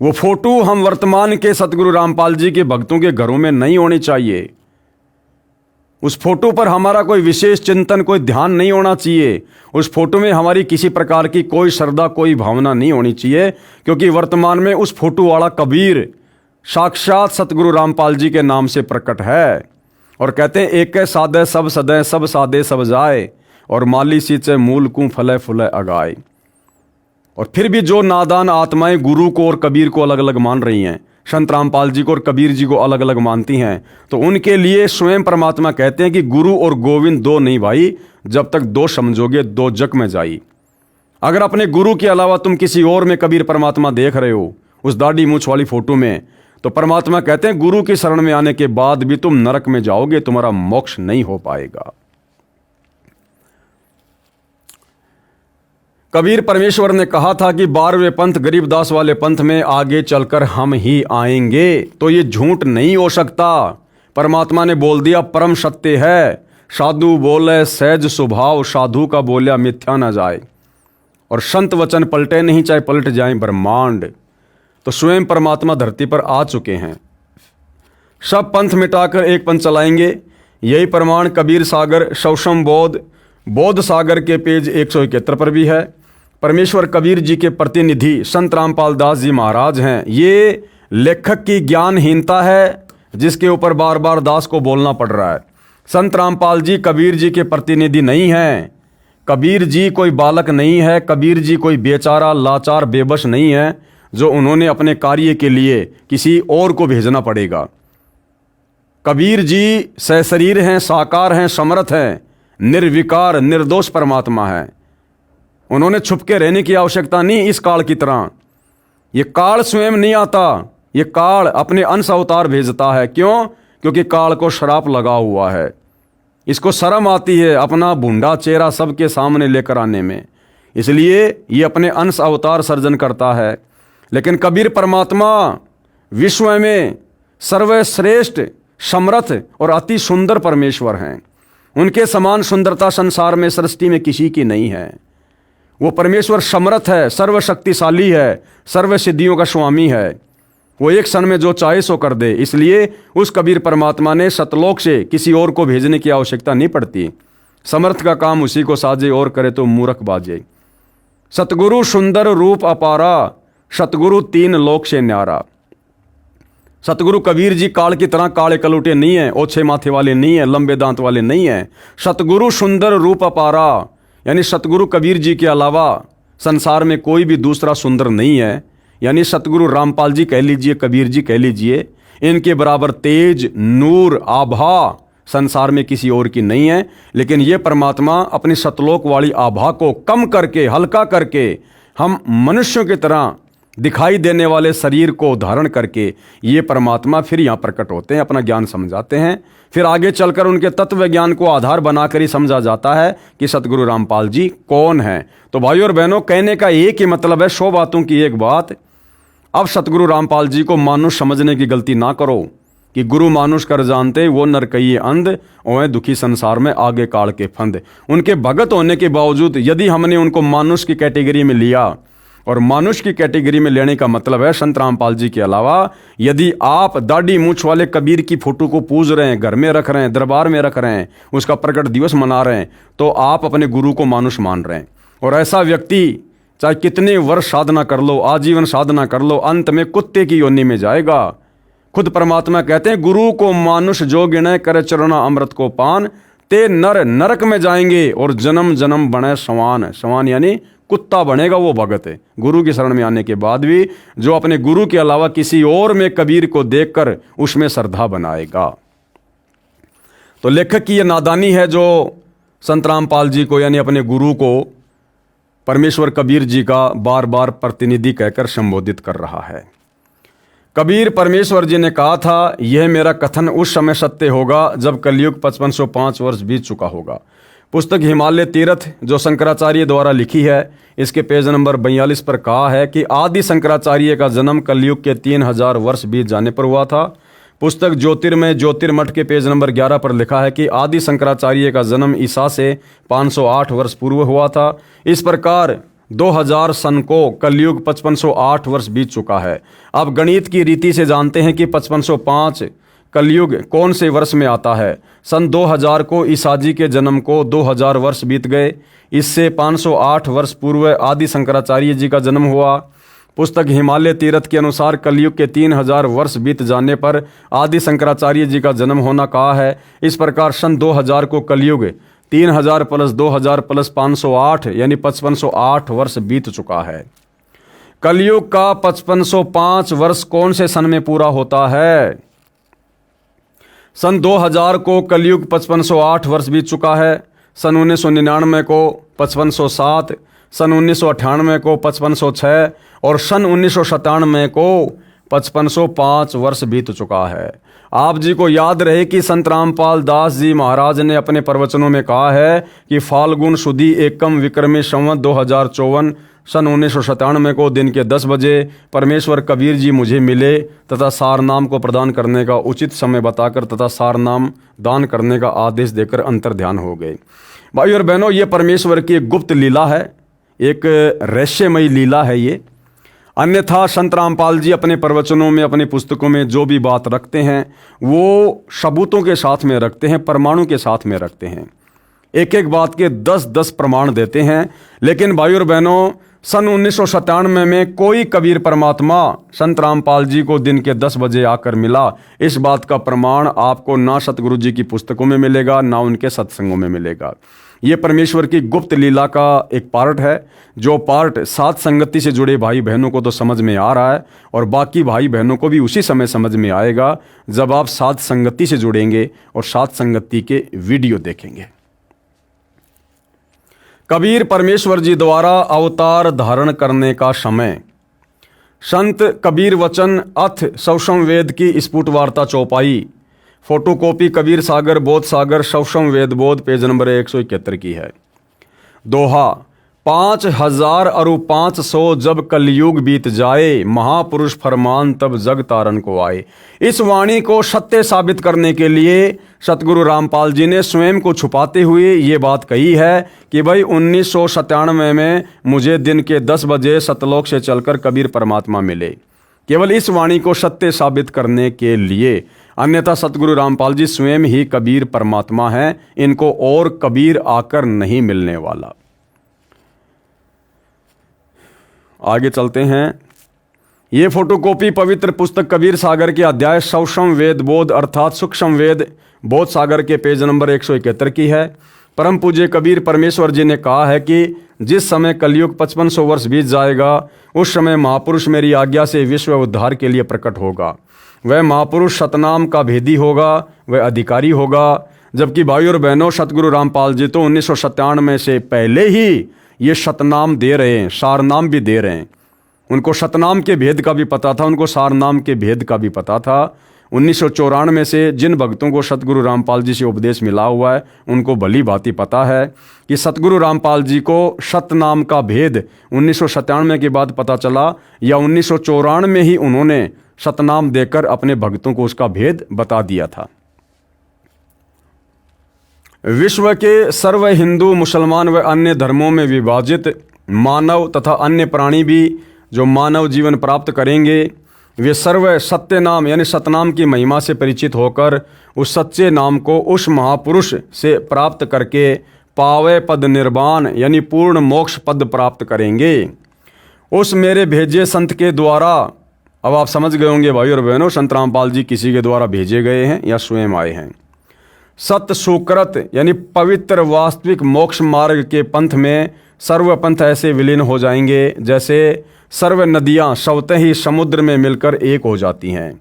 वो फोटो हम वर्तमान के सतगुरु रामपाल जी के भक्तों के घरों में नहीं होनी चाहिए। उस फोटो पर हमारा कोई विशेष चिंतन, कोई ध्यान नहीं होना चाहिए। उस फोटो में हमारी किसी प्रकार की कोई श्रद्धा, कोई भावना नहीं होनी चाहिए, क्योंकि वर्तमान में उस फोटो वाला कबीर साक्षात सतगुरु रामपाल जी के नाम से प्रकट है। और कहते हैं एक सादे सब सदै, सब सादे सब जाए, और माली सींचे मूल को फले फुले अगाए। और फिर भी जो नादान आत्माएं गुरु को और कबीर को अलग अलग मान रही हैं, संत रामपाल जी को और कबीर जी को अलग अलग मानती हैं, तो उनके लिए स्वयं परमात्मा कहते हैं कि गुरु और गोविंद दो नहीं भाई, जब तक दो समझोगे दो जग में जाई। अगर अपने गुरु के अलावा तुम किसी और में कबीर परमात्मा देख रहे हो, उस दाढ़ी मूछ वाली फोटो में, तो परमात्मा कहते हैं गुरु की शरण में आने के बाद भी तुम नरक में जाओगे, तुम्हारा मोक्ष नहीं हो पाएगा। कबीर परमेश्वर ने कहा था कि 12वें पंथ गरीबदास वाले पंथ में आगे चलकर हम ही आएंगे, तो ये झूठ नहीं हो सकता। परमात्मा ने बोल दिया परम सत्य है, साधु बोले सहज स्वभाव, साधु का बोलिया मिथ्या न जाए। और संत वचन पलटे नहीं, चाहे पलट जाए ब्रह्मांड। तो स्वयं परमात्मा धरती पर आ चुके हैं। सब पंथ मिटाकर एक पंथ चलाएंगे, यही प्रमाण कबीर सागर शौशम बोध सागर के पेज 171 पर भी है। परमेश्वर कबीर जी के प्रतिनिधि संत रामपाल दास जी महाराज हैं। ये लेखक की ज्ञानहीनता है जिसके ऊपर बार बार दास को बोलना पड़ रहा है। संत रामपाल जी कबीर जी के प्रतिनिधि नहीं हैं। कबीर जी कोई बालक नहीं है, कबीर जी कोई बेचारा लाचार बेबस नहीं है जो उन्होंने अपने कार्य के लिए किसी और को भेजना पड़ेगा। कबीर जी सशरीर हैं, साकार हैं, समर्थ हैं, निर्विकार निर्दोष परमात्मा है। उन्होंने छुपके रहने की आवश्यकता नहीं इस काल की तरह। ये काल स्वयं नहीं आता, ये काल अपने अंश अवतार भेजता है। क्यों? क्योंकि काल को श्राप लगा हुआ है। इसको शर्म आती है अपना भूंडा चेहरा सबके सामने लेकर आने में, इसलिए ये अपने अंश अवतार सर्जन करता है। लेकिन कबीर परमात्मा विश्व में सर्वश्रेष्ठ, समर्थ और अति सुंदर परमेश्वर हैं। उनके समान सुंदरता संसार में, सृष्टि में किसी की नहीं है। वो परमेश्वर समर्थ है, सर्वशक्तिशाली है, सर्व सिद्धियों का स्वामी है। वो एक क्षण में जो चाहे सो कर दे। इसलिए उस कबीर परमात्मा ने सतलोक से किसी और को भेजने की आवश्यकता नहीं पड़ती। समर्थ का काम उसी को साजे और करे तो मूर्ख बाजे। सतगुरु सुंदर रूप अपारा, सतगुरु तीन लोक से न्यारा। सतगुरु कबीर जी काल की तरह काले कलूटे नहीं है, ओछे माथे वाले नहीं है, लंबे दांत वाले नहीं है। सतगुरु सुंदर रूप अपारा, यानी सतगुरु कबीर जी के अलावा संसार में कोई भी दूसरा सुंदर नहीं है। यानी सतगुरु रामपाल जी कह लीजिए, कबीर जी कह लीजिए, इनके बराबर तेज, नूर, आभा संसार में किसी और की नहीं है। लेकिन ये परमात्मा अपनी सतलोक वाली आभा को कम करके, हल्का करके, हम मनुष्यों की तरह दिखाई देने वाले शरीर को धारण करके ये परमात्मा फिर यहाँ प्रकट होते हैं, अपना ज्ञान समझाते हैं। फिर आगे चलकर उनके तत्व ज्ञान को आधार बनाकर ही समझा जाता है कि सतगुरु रामपाल जी कौन हैं। तो भाइयों और बहनों, कहने का एक ही मतलब है, 100 बातों की एक बात। अब सतगुरु रामपाल जी को मानुष समझने की गलती ना करो कि गुरु मानुष कर जानते वो नर कहिए अंध, ओए दुखी संसार में आगे काल के फंद। उनके भगत होने के बावजूद यदि हमने उनको मानुष की कैटेगरी में लिया और मानुष की कैटेगरी में लेने का मतलब है संत रामपाल जी के अलावा यदि आप दाढ़ी मूछ वाले कबीर की फोटो को पूज रहे हैं, घर में रख रहे हैं, दरबार में रख रहे हैं, उसका प्रकट दिवस मना रहे हैं, तो आप अपने गुरु को मानुष मान रहे हैं। और ऐसा व्यक्ति चाहे कितने वर्ष साधना कर लो, आजीवन साधना कर लो, अंत में कुत्ते की योनि में जाएगा। खुद परमात्मा कहते हैं, गुरु को मानुष जो गिणे करे चरना अमृत को पान, ते नर नरक में जाएंगे और जन्म जन्म बने समान। समान यानी कुत्ता बनेगा वो भगत है। गुरु की शरण में आने के बाद भी जो अपने गुरु के अलावा किसी और में कबीर को देखकर उसमें श्रद्धा बनाएगा। तो लेखक की यह नादानी है जो संत रामपाल जी को यानी अपने गुरु को परमेश्वर कबीर जी का बार बार प्रतिनिधि कहकर संबोधित कर रहा है। कबीर परमेश्वर जी ने कहा था, यह मेरा कथन उस समय सत्य होगा जब कलयुग 5505 वर्ष बीत चुका होगा। पुस्तक हिमालय तीर्थ जो शंकराचार्य द्वारा लिखी है, इसके पेज नंबर 42 पर कहा है कि आदि शंकराचार्य का जन्म कलयुग के 3000 वर्ष बीत जाने पर हुआ था। पुस्तक ज्योतिर्मय ज्योतिर्मठ के पेज नंबर 11 पर लिखा है कि आदि शंकराचार्य का जन्म ईसा से 508 वर्ष पूर्व हुआ था। इस प्रकार 2000 सन को कलयुग 5508 वर्ष बीत चुका है। अब गणित की रीति से जानते हैं कि 5505 कलयुग कौन से वर्ष में आता है। सन 2000 को ईसा जी के जन्म को 2000 वर्ष बीत गए। इससे 508 वर्ष पूर्व आदि शंकराचार्य जी का जन्म हुआ। पुस्तक हिमालय तीर्थ के अनुसार कलयुग के 3000 वर्ष बीत जाने पर आदि शंकराचार्य जी का जन्म होना कहा है। इस प्रकार सन 2000 को कलयुग 3000 प्लस 2000 प्लस 508 यानी 5508 वर्ष बीत चुका है। कलयुग का 5505 वर्ष कौन से सन में पूरा होता है? सन 2000 को कलयुग 5508 वर्ष बीत चुका है। सन 1999 को 5507, सन 1998 को 5506 और सन 1997 को 5505 वर्ष बीत चुका है। आप जी को याद रहे कि संत रामपाल दास जी महाराज ने अपने प्रवचनों में कहा है कि फाल्गुन शुद्धि एकम विक्रमी संवत 2054 सन 1997 को दिन के 10 बजे परमेश्वर कबीर जी मुझे मिले तथा सारनाम को प्रदान करने का उचित समय बताकर तथा सारनाम दान करने का आदेश देकर अंतर ध्यान हो गए। भाई और बहनों, ये परमेश्वर की एक गुप्त लीला है, एक रहस्यमयी लीला है ये। अन्यथा संत रामपाल जी अपने प्रवचनों में, अपनी पुस्तकों में जो भी बात रखते हैं वो सबूतों के साथ में रखते हैं, प्रमाणों के साथ में रखते हैं। एक एक बात के 10-10 प्रमाण देते हैं। लेकिन भाई और बहनों, सन 1997 में कोई कबीर परमात्मा संत रामपाल जी को दिन के 10 बजे आकर मिला, इस बात का प्रमाण आपको ना सतगुरु जी की पुस्तकों में मिलेगा, ना उनके सत्संगों में मिलेगा। ये परमेश्वर की गुप्त लीला का एक पार्ट है, जो पार्ट साथ संगति से जुड़े भाई बहनों को तो समझ में आ रहा है और बाकी भाई बहनों को भी उसी समय समझ में आएगा जब आप साथ संगति से जुड़ेंगे और साथ संगति के वीडियो देखेंगे। कबीर परमेश्वर जी द्वारा अवतार धारण करने का समय। संत कबीर वचन अथ सवसम वेद की स्फुट वार्ता चौपाई, फोटोकॉपी कबीर सागर बोध सागर सवसम वेद बोध पेज नंबर 171 की है। दोहा, 5000 अरु 500 जब कलयुग बीत जाए, महापुरुष फरमान तब जग तारन को आए। इस वाणी को सत्य साबित करने के लिए सतगुरु रामपाल जी ने स्वयं को छुपाते हुए ये बात कही है कि भाई 1997 में मुझे दिन के 10 बजे सतलोक से चलकर कबीर परमात्मा मिले, केवल इस वाणी को सत्य साबित करने के लिए। अन्यथा सतगुरु रामपाल जी स्वयं ही कबीर परमात्मा हैं, इनको और कबीर आकर नहीं मिलने वाला। आगे चलते हैं। ये फोटोकॉपी पवित्र पुस्तक कबीर सागर के अध्याय सवसम वेद बोध अर्थात सूक्ष्म वेद बोध सागर के पेज नंबर 171 की है। परम पूज्य कबीर परमेश्वर जी ने कहा है कि जिस समय कलयुग 5500 वर्ष बीत जाएगा, उस समय महापुरुष मेरी आज्ञा से विश्व उद्धार के लिए प्रकट होगा। वह महापुरुष सतनाम का भेदी होगा, वह अधिकारी होगा। जबकि भाई और बहनों, सतगुरु रामपाल जी तो 1997 से पहले ही ये सतनाम दे रहे हैं, सारनाम भी दे रहे हैं। उनको सतनाम के भेद का भी पता था, उनको सारनाम के भेद का भी पता था। 1994 से जिन भक्तों को सतगुरु रामपाल जी से उपदेश मिला हुआ है, उनको भली भांति पता है कि सतगुरु रामपाल जी को सतनाम का भेद 1997 के बाद पता चला या 1994 में ही उन्होंने सतनाम देकर अपने भक्तों को उसका भेद बता दिया था। विश्व के सर्व हिंदू, मुसलमान व अन्य धर्मों में विभाजित मानव तथा अन्य प्राणी भी जो मानव जीवन प्राप्त करेंगे वे सर्व सत्य नाम यानी सतनाम की महिमा से परिचित होकर उस सच्चे नाम को उस महापुरुष से प्राप्त करके पावे पद निर्वाण यानी पूर्ण मोक्ष पद प्राप्त करेंगे। उस मेरे भेजे संत के द्वारा, अब आप समझ गए होंगे भाई और बहनों, संत रामपाल जी किसी के द्वारा भेजे गए हैं या स्वयं आए हैं। सत्य सुकृत यानी पवित्र वास्तविक मोक्ष मार्ग के पंथ में सर्व पंथ ऐसे विलीन हो जाएंगे जैसे सर्व नदियां स्वतः ही समुद्र में मिलकर एक हो जाती हैं।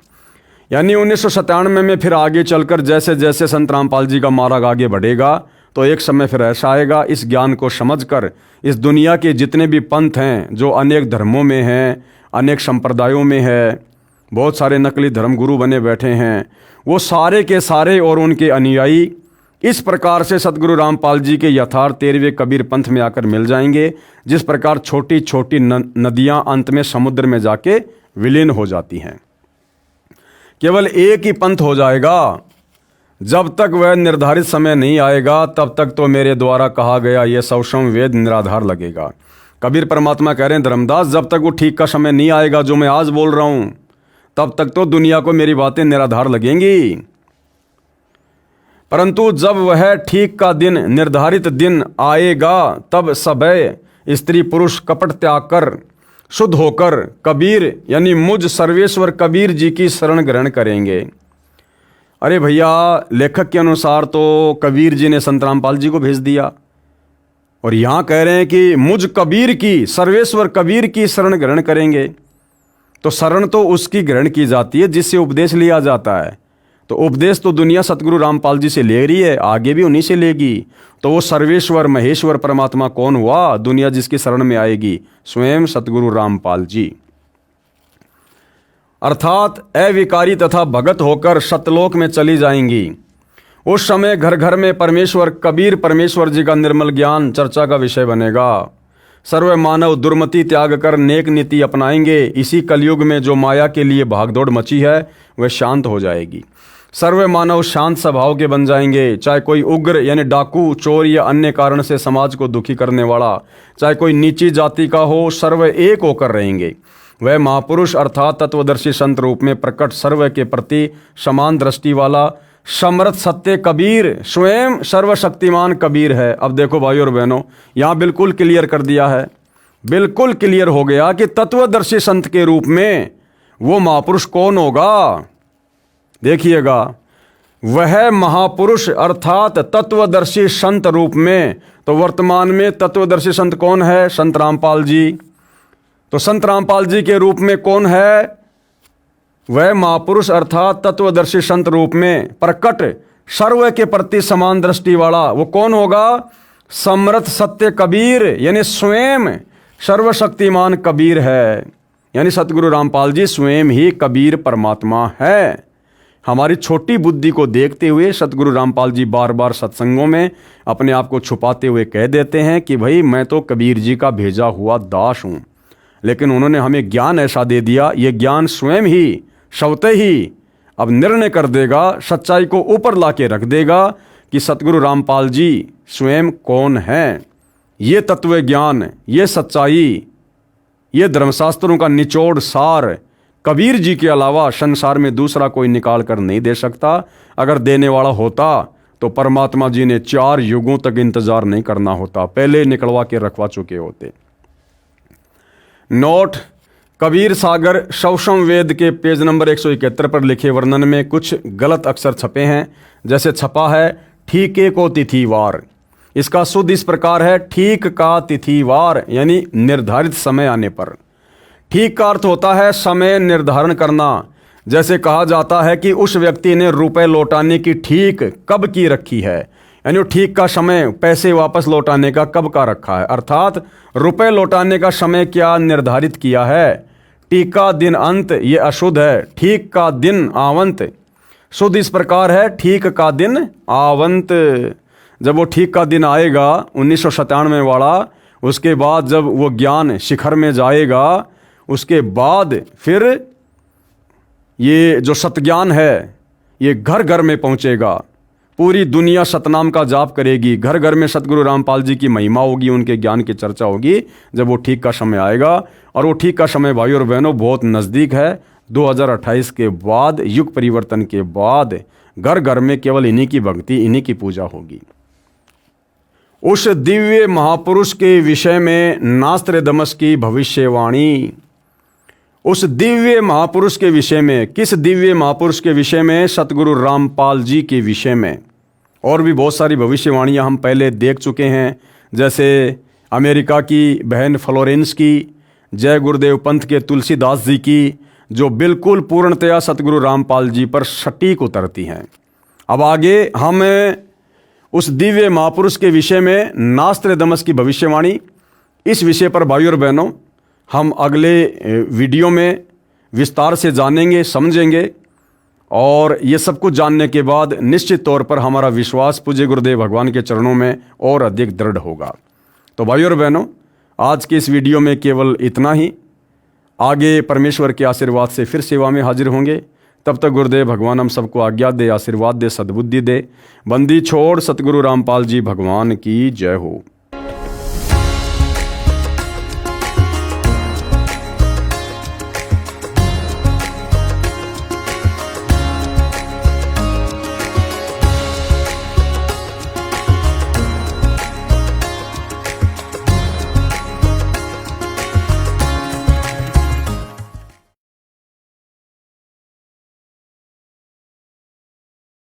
यानी 1997 में फिर आगे चलकर जैसे जैसे संत रामपाल जी का मार्ग आगे बढ़ेगा तो एक समय फिर ऐसा आएगा, इस ज्ञान को समझकर इस दुनिया के जितने भी पंथ हैं जो अनेक धर्मों में हैं, अनेक संप्रदायों में है, बहुत सारे नकली धर्मगुरु बने बैठे हैं, वो सारे के सारे और उनके अनुयायी इस प्रकार से सतगुरु रामपाल जी के यथार्थ 13वें कबीर पंथ में आकर मिल जाएंगे। जिस प्रकार छोटी छोटी नदियां अंत में समुद्र में जाके विलीन हो जाती हैं। केवल एक ही पंथ हो जाएगा। जब तक वह निर्धारित समय नहीं आएगा तब तक तो मेरे द्वारा कहा गया यह सौषम वेद निराधार लगेगा। कबीर परमात्मा कह रहे हैं, धर्मदास जब तक वो ठीक का समय नहीं आएगा जो मैं आज बोल रहा हूं तब तक तो दुनिया को मेरी बातें निराधार लगेंगी। परंतु जब वह ठीक का दिन, निर्धारित दिन आएगा तब सभय स्त्री पुरुष कपट त्याग कर शुद्ध होकर कबीर यानी मुझ सर्वेश्वर कबीर जी की शरण ग्रहण करेंगे। अरे भैया, लेखक के अनुसार तो कबीर जी ने संत रामपाल जी को भेज दिया और यहां कह रहे हैं कि मुझ कबीर की, सर्वेश्वर कबीर की शरण ग्रहण करेंगे। तो शरण तो उसकी ग्रहण की जाती है जिससे उपदेश लिया जाता है। तो उपदेश तो दुनिया सतगुरु रामपाल जी से ले रही है, आगे भी उन्हीं से लेगी। तो वो सर्वेश्वर महेश्वर परमात्मा कौन हुआ? दुनिया जिसकी शरण में आएगी, स्वयं सतगुरु रामपाल जी। अर्थात अविकारी तथा भगत होकर सतलोक में चली जाएंगी। उस समय घर घर में परमेश्वर कबीर परमेश्वर जी का निर्मल ज्ञान चर्चा का विषय बनेगा। सर्व मानव दुर्मति त्याग कर नेक नीति अपनाएंगे। इसी कलयुग में जो माया के लिए भागदौड़ मची है वह शांत हो जाएगी। सर्व मानव शांत स्वभाव के बन जाएंगे। चाहे कोई उग्र यानी डाकू, चोर या अन्य कारण से समाज को दुखी करने वाला, चाहे कोई नीची जाति का हो, सर्व एक होकर रहेंगे। वह महापुरुष अर्थात तत्वदर्शी संत रूप में प्रकट सर्व के प्रति समान दृष्टि वाला समर्थ सत्य कबीर स्वयं सर्वशक्तिमान कबीर है। अब देखो भाई और बहनों, यहाँ बिल्कुल क्लियर कर दिया है, बिल्कुल क्लियर हो गया कि तत्वदर्शी संत के रूप में वो महापुरुष कौन होगा। देखिएगा, वह महापुरुष अर्थात तत्वदर्शी संत रूप में, तो वर्तमान में तत्वदर्शी संत कौन है? संत रामपाल जी। तो संत रामपाल जी के रूप में कौन है? वह महापुरुष अर्थात तत्वदर्शी संत रूप में प्रकट सर्व के प्रति समान दृष्टि वाला वो कौन होगा? समर्थ सत्य कबीर यानी स्वयं सर्वशक्तिमान कबीर है। यानी सतगुरु रामपाल जी स्वयं ही कबीर परमात्मा है। हमारी छोटी बुद्धि को देखते हुए सतगुरु रामपाल जी बार बार सत्संगों में अपने आप को छुपाते हुए कह देते हैं कि भाई मैं तो कबीर जी का भेजा हुआ दास हूँ। लेकिन उन्होंने हमें ज्ञान ऐसा दे दिया, ये ज्ञान स्वयं ही स्वतः ही अब निर्णय कर देगा, सच्चाई को ऊपर ला के रख देगा कि सतगुरु रामपाल जी स्वयं कौन हैं। ये तत्व ज्ञान, ये सच्चाई, ये धर्मशास्त्रों का निचोड़ सार कबीर जी के अलावा संसार में दूसरा कोई निकाल कर नहीं दे सकता। अगर देने वाला होता तो परमात्मा जी ने 4 युगों तक इंतजार नहीं करना होता, पहले निकलवा के रखवा चुके होते। नोट, कबीर सागर सौषम वेद के पेज नंबर 171 पर लिखे वर्णन में कुछ गलत अक्षर छपे हैं। जैसे छपा है ठीके को तिथिवार, इसका शुद्ध इस प्रकार है ठीक का तिथिवार यानी निर्धारित समय आने पर। ठीक का अर्थ होता है समय निर्धारण करना। जैसे कहा जाता है कि उस व्यक्ति ने रुपए लौटाने की ठीक कब की रखी है, यानी ठीक का समय पैसे वापस लौटाने का कब का रखा है, अर्थात रुपए लौटाने का समय क्या निर्धारित किया है। ठीक का दिन अंत ये अशुद्ध है, ठीक का दिन आवंत शुद्ध इस प्रकार है ठीक का दिन आवंत। जब वो ठीक का दिन आएगा 1997 वाला, उसके बाद जब वो ज्ञान शिखर में जाएगा, उसके बाद फिर ये जो सतज्ञान है ये घर घर में पहुंचेगा। पूरी दुनिया सतनाम का जाप करेगी, घर घर में सतगुरु रामपाल जी की महिमा होगी, उनके ज्ञान की चर्चा होगी जब वो ठीक का समय आएगा। और वो ठीक का समय भाई और बहनों बहुत नज़दीक है। 2028 के बाद, युग परिवर्तन के बाद घर घर में केवल इन्हीं की भक्ति, इन्हीं की पूजा होगी। उस दिव्य महापुरुष के विषय में नास्त्रदमस की भविष्यवाणी, उस दिव्य महापुरुष के विषय में, किस दिव्य महापुरुष के विषय में? सतगुरु रामपाल जी के विषय में। और भी बहुत सारी भविष्यवाणियां हम पहले देख चुके हैं, जैसे अमेरिका की बहन फ्लोरेंस की, जय गुरुदेव पंथ के तुलसीदास जी की, जो बिल्कुल पूर्णतया सतगुरु रामपाल जी पर सटीक उतरती हैं। अब आगे हम उस दिव्य महापुरुष के विषय में नास्त्रदमस की भविष्यवाणी, इस विषय पर भाई और बहनों हम अगले वीडियो में विस्तार से जानेंगे, समझेंगे। और ये सब कुछ जानने के बाद निश्चित तौर पर हमारा विश्वास पूज्य गुरुदेव भगवान के चरणों में और अधिक दृढ़ होगा। तो भाई और बहनों, आज के इस वीडियो में केवल इतना ही। आगे परमेश्वर के आशीर्वाद से फिर सेवा में हाजिर होंगे। तब तक गुरुदेव भगवान हम सबको आज्ञा दे, आशीर्वाद दे, सद्बुद्धि दे। बंदी छोड़ सतगुरु रामपाल जी भगवान की जय हो।